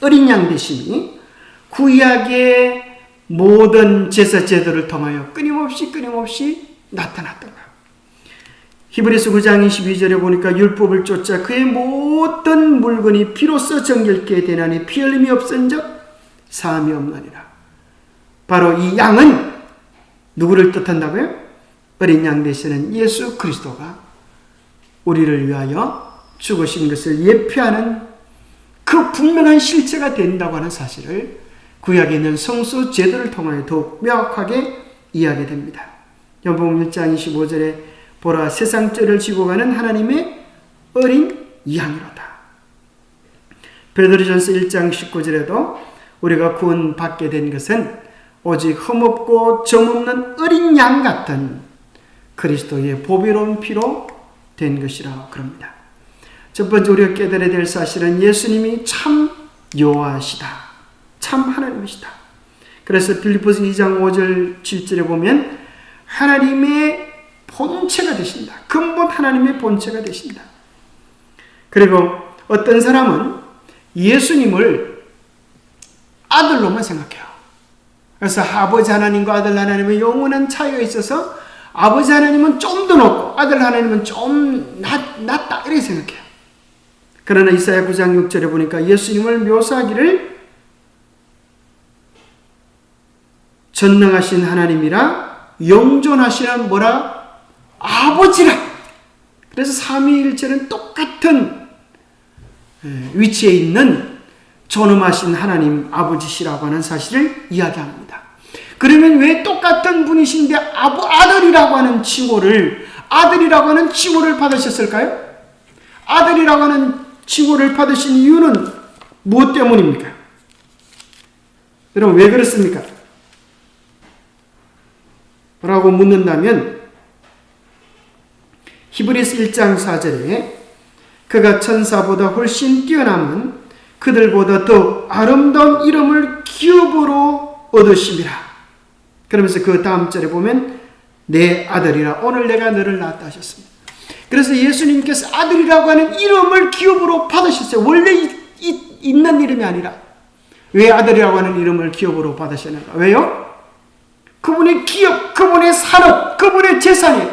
어린 양 되심이 구약의 모든 제사 제도를 통하여 끊임없이 나타났던 거예요. 히브리서 9장 22절에 보니까 율법을 쫓아 그의 모든 물건이 피로써 정결케 되나니 피 흘림이 없은적 사함이 없느니라. 바로 이 양은 누구를 뜻한다고요? 어린 양 되시는 예수 그리스도가 우리를 위하여 죽으신 것을 예표하는 그 분명한 실체가 된다고 하는 사실을 구약에 있는 성수 제도를 통하여 더욱 명확하게 이해하게 됩니다. 요한복음 1장 25절에 보라 세상 죄를 지고 가는 하나님의 어린 양이로다. 베드로전서 1장 19절에도 우리가 구원 받게 된 것은 오직 흠없고 점없는 어린 양 같은 그리스도의 보배로운 피로 된 것이라고 그럽니다. 첫 번째 우리가 깨달아야 될 사실은 예수님이 참 여호와시다. 참 하나님이시다. 그래서 빌립보서 2장 5절 7절에 보면 하나님의 본체가 되신다. 근본 하나님의 본체가 되신다. 그리고 어떤 사람은 예수님을 아들로만 생각해요. 그래서 아버지 하나님과 아들 하나님의 영원한 차이가 있어서 아버지 하나님은 좀 더 높고 아들 하나님은 좀 낮다 이렇게 생각해요. 그러나 이사야 9장 6절에 보니까 예수님을 묘사하기를 전능하신 하나님이라 영존하시는 뭐라? 아버지라. 그래서 삼위일체는 똑같은 위치에 있는 존엄하신 하나님 아버지시라고 하는 사실을 이야기합니다. 그러면 왜 똑같은 분이신데 아들이라고 하는 칭호를 받으셨을까요? 아들이라고 하는 칭호를 받으신 이유는 무엇 때문입니까? 여러분 왜 그렇습니까? 라고 묻는다면 히브리서 1장 4절에 그가 천사보다 훨씬 뛰어남은 그들보다 더 아름다운 이름을 기업으로 얻으심이라. 그러면서 그 다음 절에 보면 내 아들이라 오늘 내가 너를 낳았다 하셨습니다. 그래서 예수님께서 아들이라고 하는 이름을 기업으로 받으셨어요. 원래 있는 이름이 아니라. 왜 아들이라고 하는 이름을 기업으로 받으셨는가? 왜요? 그분의 기업, 그분의 산업, 그분의 재산이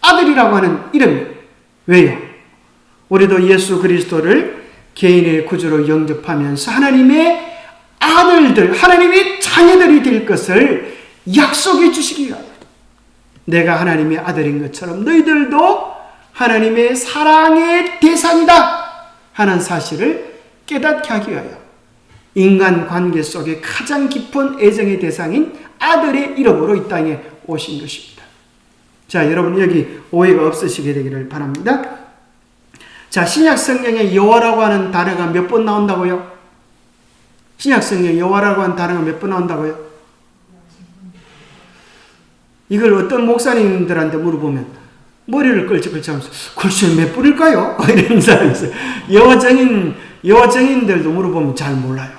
아들이라고 하는 이름이. 왜요? 우리도 예수 그리스도를 개인의 구주로 영접하면서 하나님의 아들들, 하나님의 자녀들이 될 것을 약속해 주시기 위하여 내가 하나님의 아들인 것처럼 너희들도 하나님의 사랑의 대상이다 하는 사실을 깨닫게 하기 위하여 인간관계 속에 가장 깊은 애정의 대상인 아들의 이름으로 이 땅에 오신 것입니다. 자, 여러분 여기 오해가 없으시게 되기를 바랍니다. 자, 신약 성경에 여호와라고 하는 단어가 몇 번 나온다고요? 신약 성경에 여호와라고 하는 단어가 몇 번 나온다고요? 이걸 어떤 목사님들한테 물어보면 머리를 끌적끌적하면서 글쎄 몇 번일까요? 이런 사람이 있어요. 여호와증인들도 물어보면 잘 몰라요.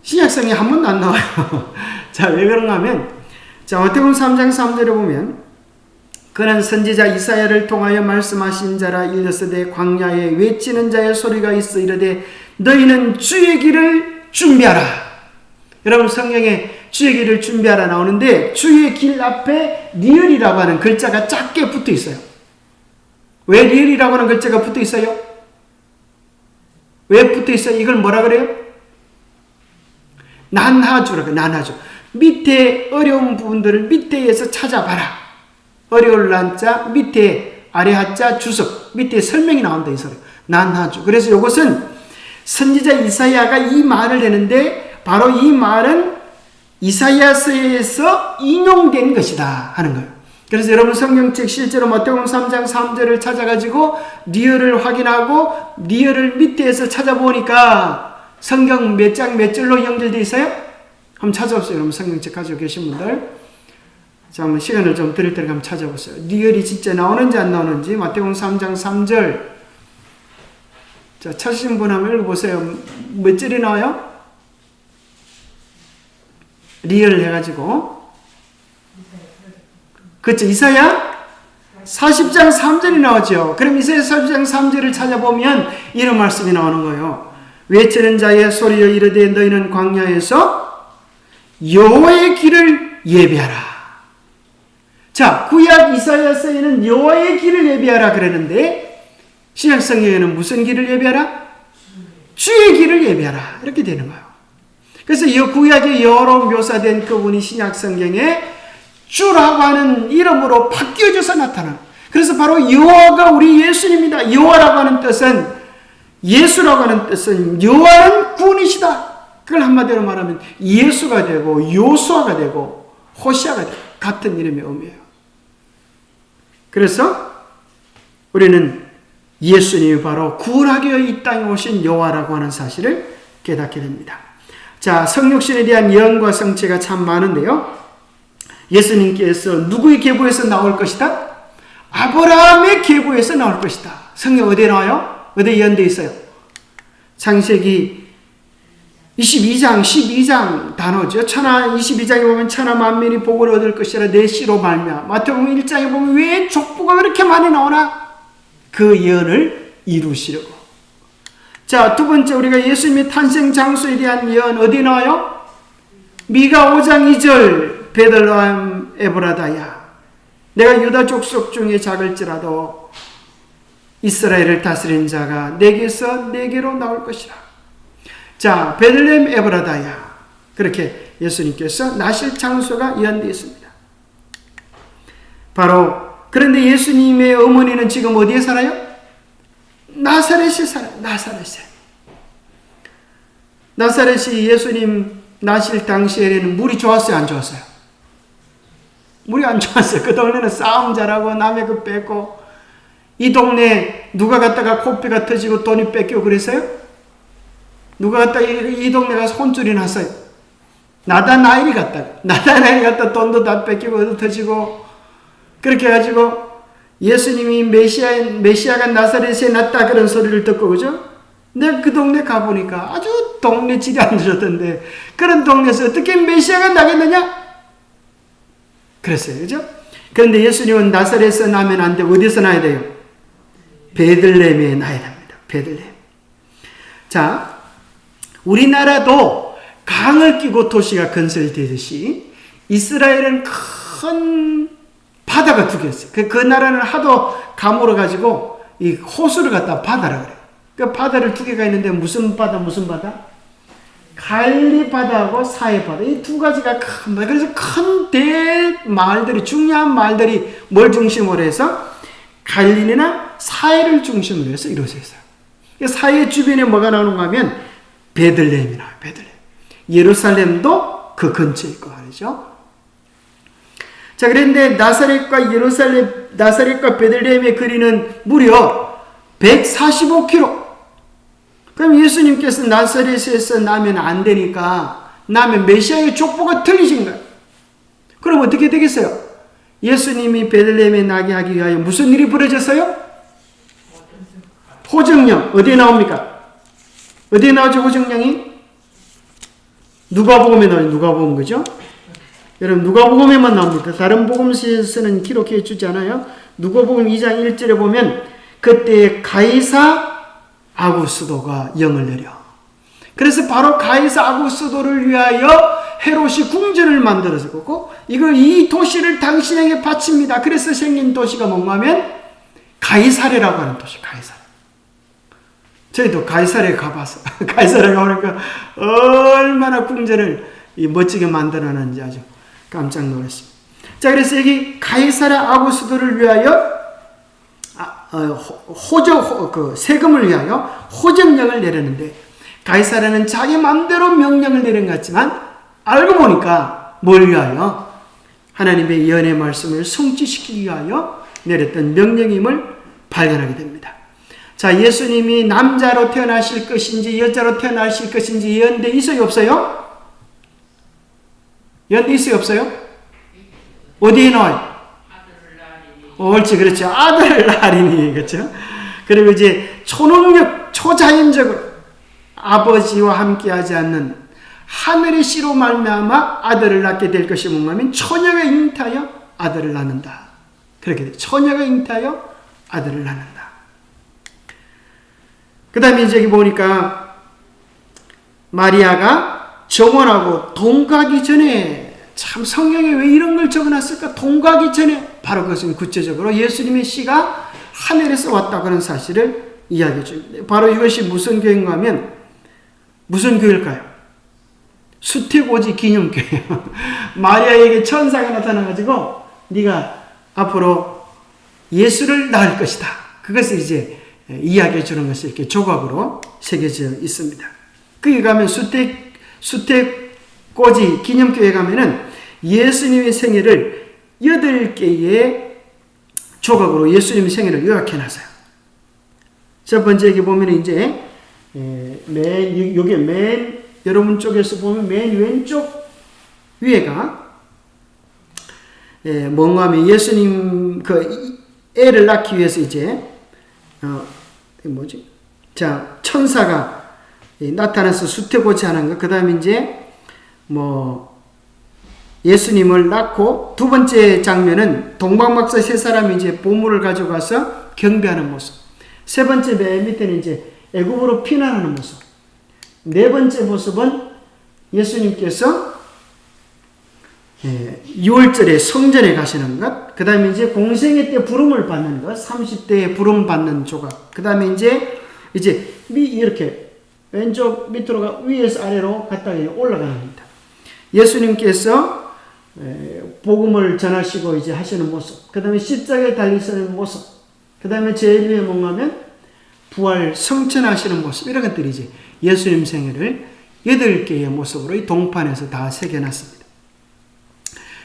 신약 성경에 한 번도 안 나와요. 자, 왜 그런가 하면 자, 마태복음 3장 3절에 보면 그는 선지자 이사야를 통하여 말씀하신 자라. 일렀으되 광야에 외치는 자의 소리가 있어 이르되 너희는 주의 길을 준비하라. 여러분 성경에 주의 길을 준비하라 나오는데 주의 길 앞에 리을이라고 하는 글자가 작게 붙어 있어요. 왜 리을이라고 하는 글자가 붙어 있어요? 왜 붙어 있어요? 이걸 뭐라 그래요? 난하주라고. 난하주. 밑에 어려운 부분들을 밑에에서 찾아봐라. 어려울 난자 밑에 아래 하자 주석 밑에 설명이 나온다 이 소리. 난하주. 그래서 이것은 선지자 이사야가 이 말을 했는데 바로 이 말은 이사야서에서 인용된 것이다 하는 거예요. 그래서 여러분 성경책 실제로 마태복음 3장 3절을 찾아가지고 리얼을 확인하고 리얼을 밑에서 찾아보니까 성경 몇 장 몇 절로 연결되어 있어요? 한번 찾아보세요. 여러분 성경책 가지고 계신 분들. 자, 한번 시간을 좀 드릴 테니까 한번 찾아보세요. 리얼이 진짜 나오는지 안 나오는지. 마태복음 3장 3절. 자, 찾으신 분 한번 읽어보세요. 몇 절이 나와요? 리얼을 해가지고. 그렇죠. 이사야 40장 3절이 나오죠. 그럼 이사야 40장 3절을 찾아보면 이런 말씀이 나오는 거예요. 외치는 자의 소리여 이르되 너희는 광야에서 여호와의 길을 예비하라. 자, 구약 이사야서에는 여호와의 길을 예비하라 그러는데 신약 성경에는 무슨 길을 예비하라? 주의 길을 예비하라. 이렇게 되는 거예요. 그래서 이 구약에 여호로 묘사된 그분이 신약 성경에 주라고 하는 이름으로 바뀌어져서 나타나는. 그래서 바로 여호와가 우리 예수님입니다. 여호와라고 하는 뜻은, 예수라고 하는 뜻은 여호와는 구원이시다. 그걸 한마디로 말하면 예수가 되고 요수아가 되고 호시아가 되고 같은 이름의 의미예요. 그래서 우리는 예수님이 바로 구원하기 위해 이 땅에 오신 여호와라고 하는 사실을 깨닫게 됩니다. 자, 성육신에 대한 예언과 성취가 참 많은데요. 예수님께서 누구의 계보에서 나올 것이다? 아브라함의 계보에서 나올 것이다. 성경 어디에 나와요? 어디에 예언되어 있어요? 창세기 22장, 12장 단어죠. 천하 22장에 보면 천하 만민이 복을 얻을 것이라 내 씨로 말미암아. 마태복음 1장에 보면 왜 족보가 그렇게 많이 나오나? 그 예언을 이루시려고. 자, 두 번째 우리가 예수님의 탄생 장소에 대한 예언 어디 나와요? 미가 5장 2절 베들레헴 에브라다야 내가 유다 족속 중에 작을지라도 이스라엘을 다스린 자가 내게서 내게로 나올 것이라. 자, 베들레헴 에브라다야 그렇게 예수님께서 나실 장소가 예언되어 있습니다. 바로 그런데 예수님의 어머니는 지금 어디에 살아요? 나사렛에 살아요. 나사렛이 예수님 나실 당시에는 물이 좋았어요? 안 좋았어요? 물이 안 좋았어요. 그 동네는 싸움 잘하고 남의 그 뺏고, 이 동네 누가 갔다가 코피가 터지고 돈이 뺏기고 그랬어요? 누가 갔다가 이 동네가 혼쭐이 났어요? 나다나엘이 갔다 돈도 다 뺏기고 터지고 그렇게 해가지고 예수님이 메시아가 나사렛에 났다 그런 소리를 듣고, 그죠? 내가 그 동네 가보니까 아주 동네 질이 안 좋던데 그런 동네에서 어떻게 메시아가 나겠느냐? 그랬어요. 그죠? 그런데 예수님은 나사렛에서 나면 안 되고 어디서 나야 돼요? 베들레헴에 나야 됩니다. 베들레헴. 자, 우리나라도 강을 끼고 도시가 건설되듯이 이스라엘은 큰 바다가 두 개 있어요. 그 나라는 하도 가물어 가지고 이 호수를 갖다 바다라 그래요. 그 바다를 두 개가 있는데 무슨 바다? 갈리 바다하고 사해 바다. 이 두 가지가 큰, 그래서 큰 대마을들이, 중요한 마을들이 뭘 중심으로 해서 갈릴리나 사해를 중심으로 해서 이루어져 있어요. 사해 주변에 뭐가 나오는가 하면 베들레헴이 나와요. 베들레헴. 예루살렘도 그 근처에 있고 말이죠. 자, 그런데 나사렛과 베들레헴의 거리는 무려 145km. 그럼 예수님께서 나사렛에서 나면 안 되니까, 나면 메시아의 족보가 틀리신 거예요. 그럼 어떻게 되겠어요? 예수님이 베들레헴에 나게 하기 위하여 무슨 일이 벌어졌어요? 호정령. 어디에 나옵니까? 어디에 나오죠, 호정령이? 누가복음에 나와요. 누가복음, 그죠? 여러분, 누가복음에만 나옵니다. 다른 복음서에서는 기록해 주지 않아요. 누가복음 2장 1절에 보면 그때 가이사 아구스도가 영을 내려. 그래서 바로 가이사 아구스도를 위하여 헤롯이 궁전을 만들어서 이 도시를 당신에게 바칩니다. 그래서 생긴 도시가 뭔가 하면 가이사레라고 하는 도시. 가이사레. 저희도 가이사레에 가봤어요. 가이사레에 가보니까 얼마나 궁전을 멋지게 만들어놨는지 아주 깜짝 놀랐습니다. 자, 그래서 여기 가이사라 아구스도를 위하여 세금을 위하여 호정령을 내렸는데, 가이사라는 자기 마음대로 명령을 내린 것 같지만 알고 보니까 뭘 위하여? 하나님의 예언의 말씀을 성취시키기 위하여 내렸던 명령임을 발견하게 됩니다. 자, 예수님이 남자로 태어나실 것인지 여자로 태어나실 것인지 예언돼 있어요, 없어요? 예언돼 있어요, 없어요? 어디에 나와요? 옳지, 그렇죠. 아들을 낳으리니, 그렇죠. 그리고 이제 초능력, 초자연적으로 아버지와 함께하지 않는 하늘의 씨로 말미암아 아들을 낳게 될 것이 뭔가 하면 처녀가 잉태하여 아들을 낳는다. 그렇게 돼. 처녀가 잉태하여 아들을 낳는다. 그 다음에 이제 여기 보니까 마리아가 정원하고 동거하기 전에, 참 성경에 왜 이런 걸 적어놨을까? 동거하기 전에 바로 그것은 구체적으로 예수님의 씨가 하늘에서 왔다 그런 사실을 이야기해 줍니다. 바로 이것이 무슨 교회인가 하면 무슨 교회일까요? 수태고지 기념교회예요. 마리아에게 천사가 나타나가지고 네가 앞으로 예수를 낳을 것이다. 그것을 이제 이야기해 주는 것이 이렇게 조각으로 새겨져 있습니다. 거기 가면 수태고지 기념교회 가면은 예수님의 생애를 8개의 조각으로 예수님의 생애를 요약해 놨어요. 첫 번째 여기 보면 이제 요게 맨 여러분 쪽에서 보면 맨 왼쪽 위에가 뭔가 하면 예수님 그 애를 낳기 위해서 이제 자 천사가 나타나서 수태고지 하는 거. 그 다음에 이제 예수님을 낳고 두 번째 장면은 동방박사 세 사람이 이제 보물을 가져가서 경배하는 모습. 세 번째 맨 밑에는 이제 애굽으로 피난하는 모습. 네 번째 모습은 예수님께서 6월절에 성전에 가시는 것. 그 다음에 이제 공생애 때 부름을 받는 것. 30대에 부름 받는 조각. 그 다음에 이제 이렇게 왼쪽 밑으로 위에서 아래로 갔다가 올라가는 겁니다. 예수님께서 복음을 전하시고 이제 하시는 모습. 그 다음에 십자가에 달리시는 모습. 그 다음에 제일 위에 뭔가 하면 부활 성천하시는 모습. 이런 것들이 이제 예수님 생애를 8개의 모습으로 이 동판에서 다 새겨놨습니다.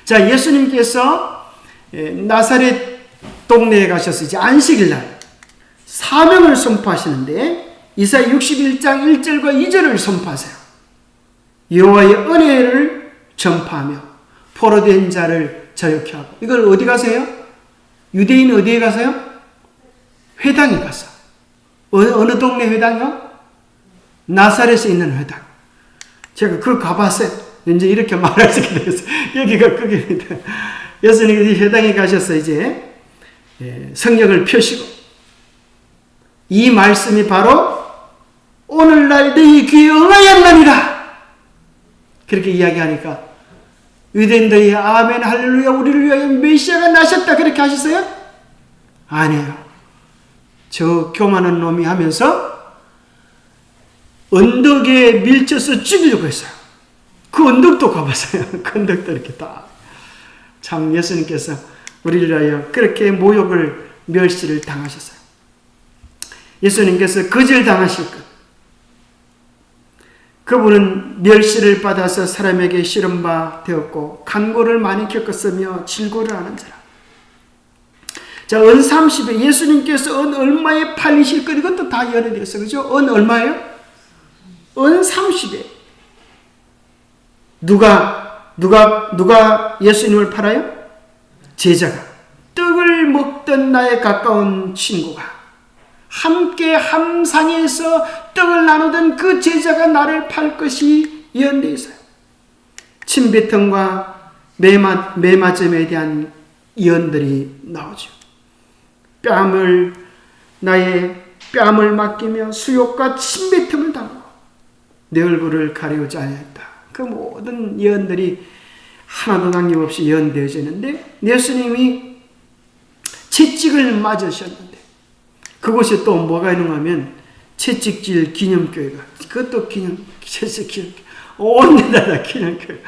자, 예수님께서 나사렛 동네에 가셔서 이제 안식일 날 사명을 선포하시는데 이사야 61장 1절과 2절을 선포하세요. 여호와의 은혜를 전파하며 포로된 자를 자유케 하고. 이걸 어디 가세요? 유대인 어디에 가세요? 회당에 가서. 어느 동네 회당이요? 나사렛에 있는 회당. 제가 그걸 가봤어요. 이제 이렇게 말할 수 있게 되겠어요. 여기가 그게입니다. 예수님이 회당에 가셔서 이제 성경을 펴시고 이 말씀이 바로 오늘날 너희 귀에 응하였느니라. 그렇게 이야기하니까 유대인들이 아멘 할렐루야 우리를 위하여 메시아가 나셨다 그렇게 하셨어요? 아니에요. 저 교만한 놈이 하면서 언덕에 밀쳐서 죽이려고 했어요. 그 언덕도 가봤어요. 그 언덕도 이렇게 다. 참 예수님께서 우리를 위하여 그렇게 모욕을 멸시를 당하셨어요. 예수님께서 거절당하실 것. 그분은 멸시를 받아서 사람에게 실험바 되었고 간고를 많이 겪었으며 질고를 하는 자라. 자, 은 30에 예수님께서 은 얼마에 팔리실 것 이것도 다 연해되어 있어요. 그죠? 은 얼마예요? 은 30에. 누가 예수님을 팔아요? 제자가. 떡을 먹던 나의 가까운 친구가. 함께 함상에서 떡을 나누던 그 제자가 나를 팔 것이 예언되어 있어요. 침뱉음과 매맞음에 대한 예언들이 나오죠. 나의 뺨을 맡기며 수욕과 침뱉음을 당하고 내 얼굴을 가리우지 아니했다. 그 모든 예언들이 하나도 남김없이 예언되어지는데 예수님이 채찍을 맞으셨는데 그곳에 또 뭐가 있는가 하면 채찍질 기념교회가 그것도 채찍 기념교회 온 데다가 기념교회.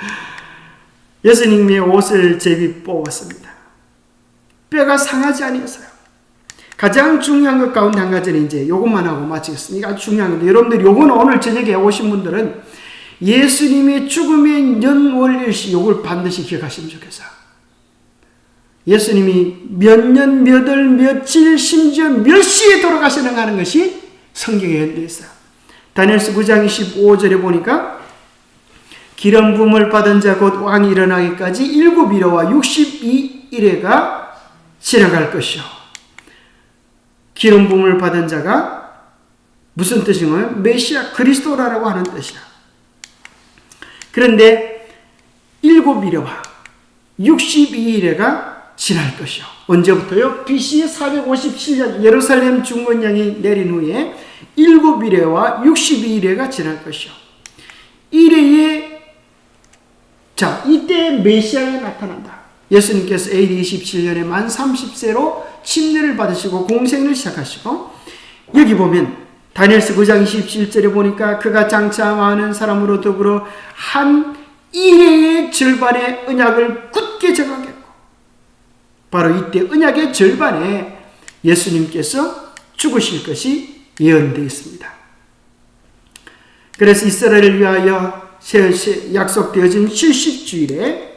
예수님의 옷을 제비 뽑았습니다. 뼈가 상하지 아니었어요. 가장 중요한 것 가운데 한 가지는 이제 요것만 하고 마치겠습니다. 아주 중요한 건데 여러분들 요거는 오늘 저녁에 오신 분들은 예수님의 죽음의 연월일시 요걸 반드시 기억하시면 좋겠어요. 예수님이 몇 년, 몇 월, 며칠, 심지어 몇 시에 돌아가시는가 하는 것이 성경에 연되어 있어요. 다니엘서 9장 25절에 보니까 기름 부음을 받은 자 곧 왕이 일어나기까지 7일과 62일에가 지나갈 것이요. 기름 부음을 받은 자가 무슨 뜻인가요? 메시아 그리스도라고 하는 뜻이야. 그런데 7일과 62일에가 지날 것이요. 언제부터요? BC 457년 예루살렘 중건령이 내린 후에 7일에와 62일에가 지날 것이요. 이래에 이때 메시아가 나타난다. 예수님께서 AD 27년에 만 30세로 침례를 받으시고 공생을 시작하시고, 여기 보면 다니엘서 9장 27절에 보니까 그가 장차 많은 사람으로 더불어 한 이래의 절반의 언약을 굳게 정하겠고, 바로 이때 언약의 절반에 예수님께서 죽으실 것이 예언되어 있습니다. 그래서 이스라엘을 위하여 약속되어진 70주일에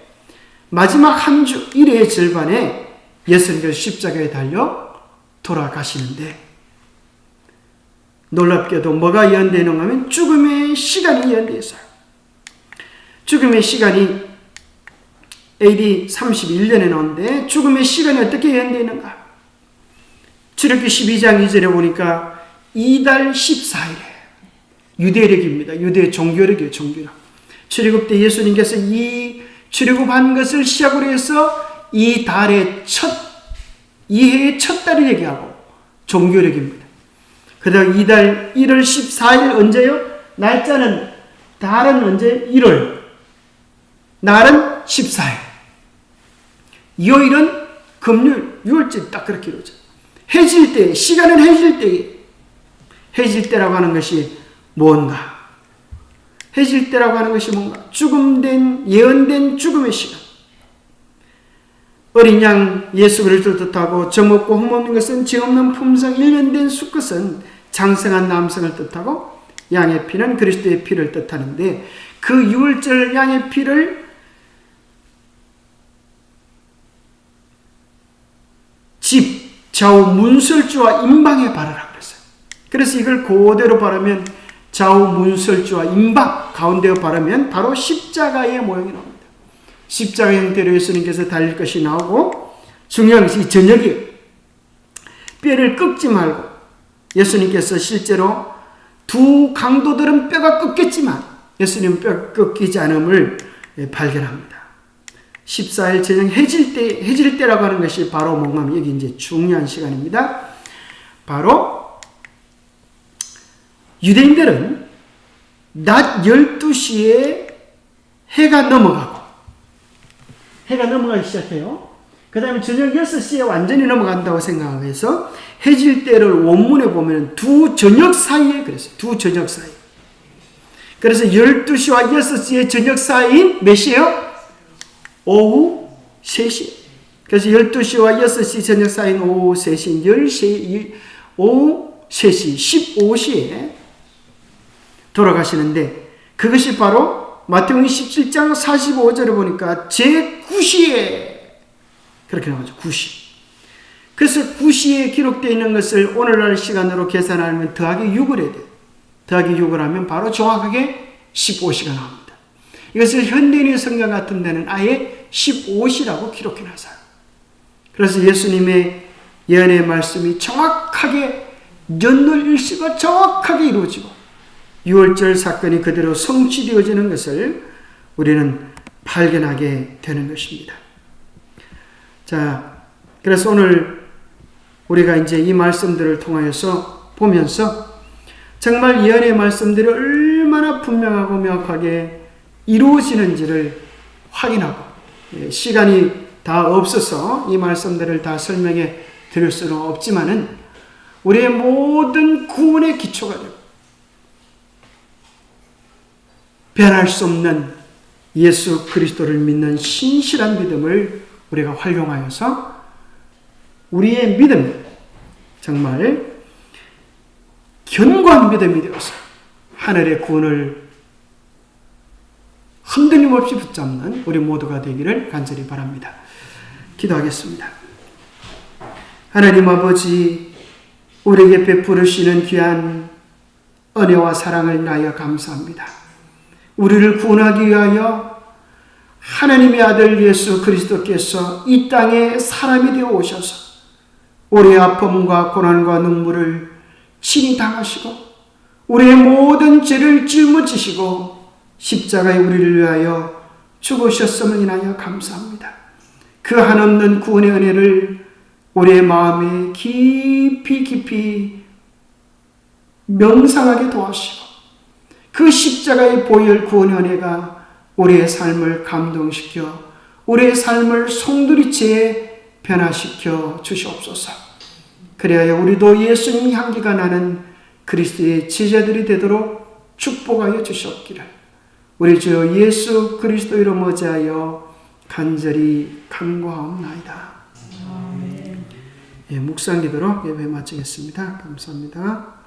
마지막 한 주 1회의 절반에 예수님께서 십자가에 달려 돌아가시는데, 놀랍게도 뭐가 예언되는가 하면 죽음의 시간이 예언되어 있어요. 죽음의 시간이 AD 31년에 나오는데, 죽음의 시간이 어떻게 예언되어 있는가? 출애굽기 12장 2절에 보니까 이달 14일에 유대력입니다. 유대 종교력이에요. 종교력. 출애굽 때 예수님께서 이 출애굽한 것을 시작으로 해서 이 달의 이 해의 첫 달이 얘기하고 종교력입니다. 그다음 이달 1월 14일 언제요? 날짜는, 달은 언제? 1월. 날은 14일. 요일은 금요일, 6월째 딱 그렇게 이루어져. 해질 때, 시간은 해질 때에. 해질 때라고 하는 것이 뭔가? 해질 때라고 하는 것이 뭔가? 예언된 죽음의 시간. 어린 양 예수 그리스도를 뜻하고 점 없고 흠 없는 것은 죄 없는 품성 1년된 수컷은 장성한 남성을 뜻하고, 양의 피는 그리스도의 피를 뜻하는데, 그 6월절 양의 피를 집, 좌우 문설주와 임방에 바르라고 그랬어요. 그래서 이걸 그대로 바르면 좌우 문설주와 임방 가운데에 바르면 바로 십자가의 모양이 나옵니다. 십자가 형태로 예수님께서 달릴 것이 나오고, 중요한 것이 이 저녁에 뼈를 꺾지 말고, 예수님께서 실제로 두 강도들은 뼈가 꺾였지만 예수님은 뼈가 꺾이지 않음을 발견합니다. 14일 저녁 해질 때라고 하는 것이 바로 뭔가 하면 여기 이제 중요한 시간입니다. 바로 유대인들은 낮 12시에 해가 넘어가기 시작해요. 그 다음에 저녁 6시에 완전히 넘어간다고 생각해서 해질 때를 원문에 보면 두 저녁 사이에 그랬어요. 두 저녁 사이. 그래서 12시와 6시의 저녁 사이인 몇 시예요? 오후 3시. 그래서 12시와 6시 저녁 사이인 오후 3시, 10시, 오후 3시, 15시에 돌아가시는데, 그것이 바로 마태복음 17장 45절에 보니까 제9시에 그렇게 나오죠. 9시. 그래서 9시에 기록되어 있는 것을 오늘날 시간으로 계산하면 더하기 6을 해야 돼요. 더하기 6을 하면 바로 정확하게 15시가 나옵니다. 이것을 현대인의 성경 같은 데는 아예 15시라고 기록해 놨어요. 그래서 예수님의 예언의 말씀이 정확하게 연월일시가 정확하게 이루어지고 6월절 사건이 그대로 성취되어지는 것을 우리는 발견하게 되는 것입니다. 자, 그래서 오늘 우리가 이제 이 말씀들을 통하여서 보면서 정말 예언의 말씀들이 얼마나 분명하고 명확하게 이루어지는지를 확인하고, 시간이 다 없어서 이 말씀들을 다 설명해 드릴 수는 없지만은 우리의 모든 구원의 기초가 되고 변할 수 없는 예수 그리스도를 믿는 신실한 믿음을 우리가 활용하여서 우리의 믿음이 정말 견고한 믿음이 되어서 하늘의 구원을 흔들림 없이 붙잡는 우리 모두가 되기를 간절히 바랍니다. 기도하겠습니다. 하나님 아버지, 우리에게 베푸시는 귀한 은혜와 사랑을 인하여 감사합니다. 우리를 구원하기 위하여 하나님의 아들 예수 그리스도께서 이 땅에 사람이 되어 오셔서 우리의 아픔과 고난과 눈물을 친히 당하시고 우리의 모든 죄를 짊어지시고 십자가에 우리를 위하여 죽으셨음을 인하여 감사합니다. 그 한없는 구원의 은혜를 우리의 마음에 깊이 명상하게 도와주시고 그 십자가의 보혈 구원의 은혜가 우리의 삶을 감동시켜 우리의 삶을 송두리째 변화시켜 주시옵소서. 그래야 우리도 예수님 향기가 나는 그리스도의 제자들이 되도록 축복하여 주시옵기를 우리 주 예수 그리스도 이름 어지하여 간절히 간구하옵나이다. 묵상 기도로 예배 마치겠습니다. 감사합니다.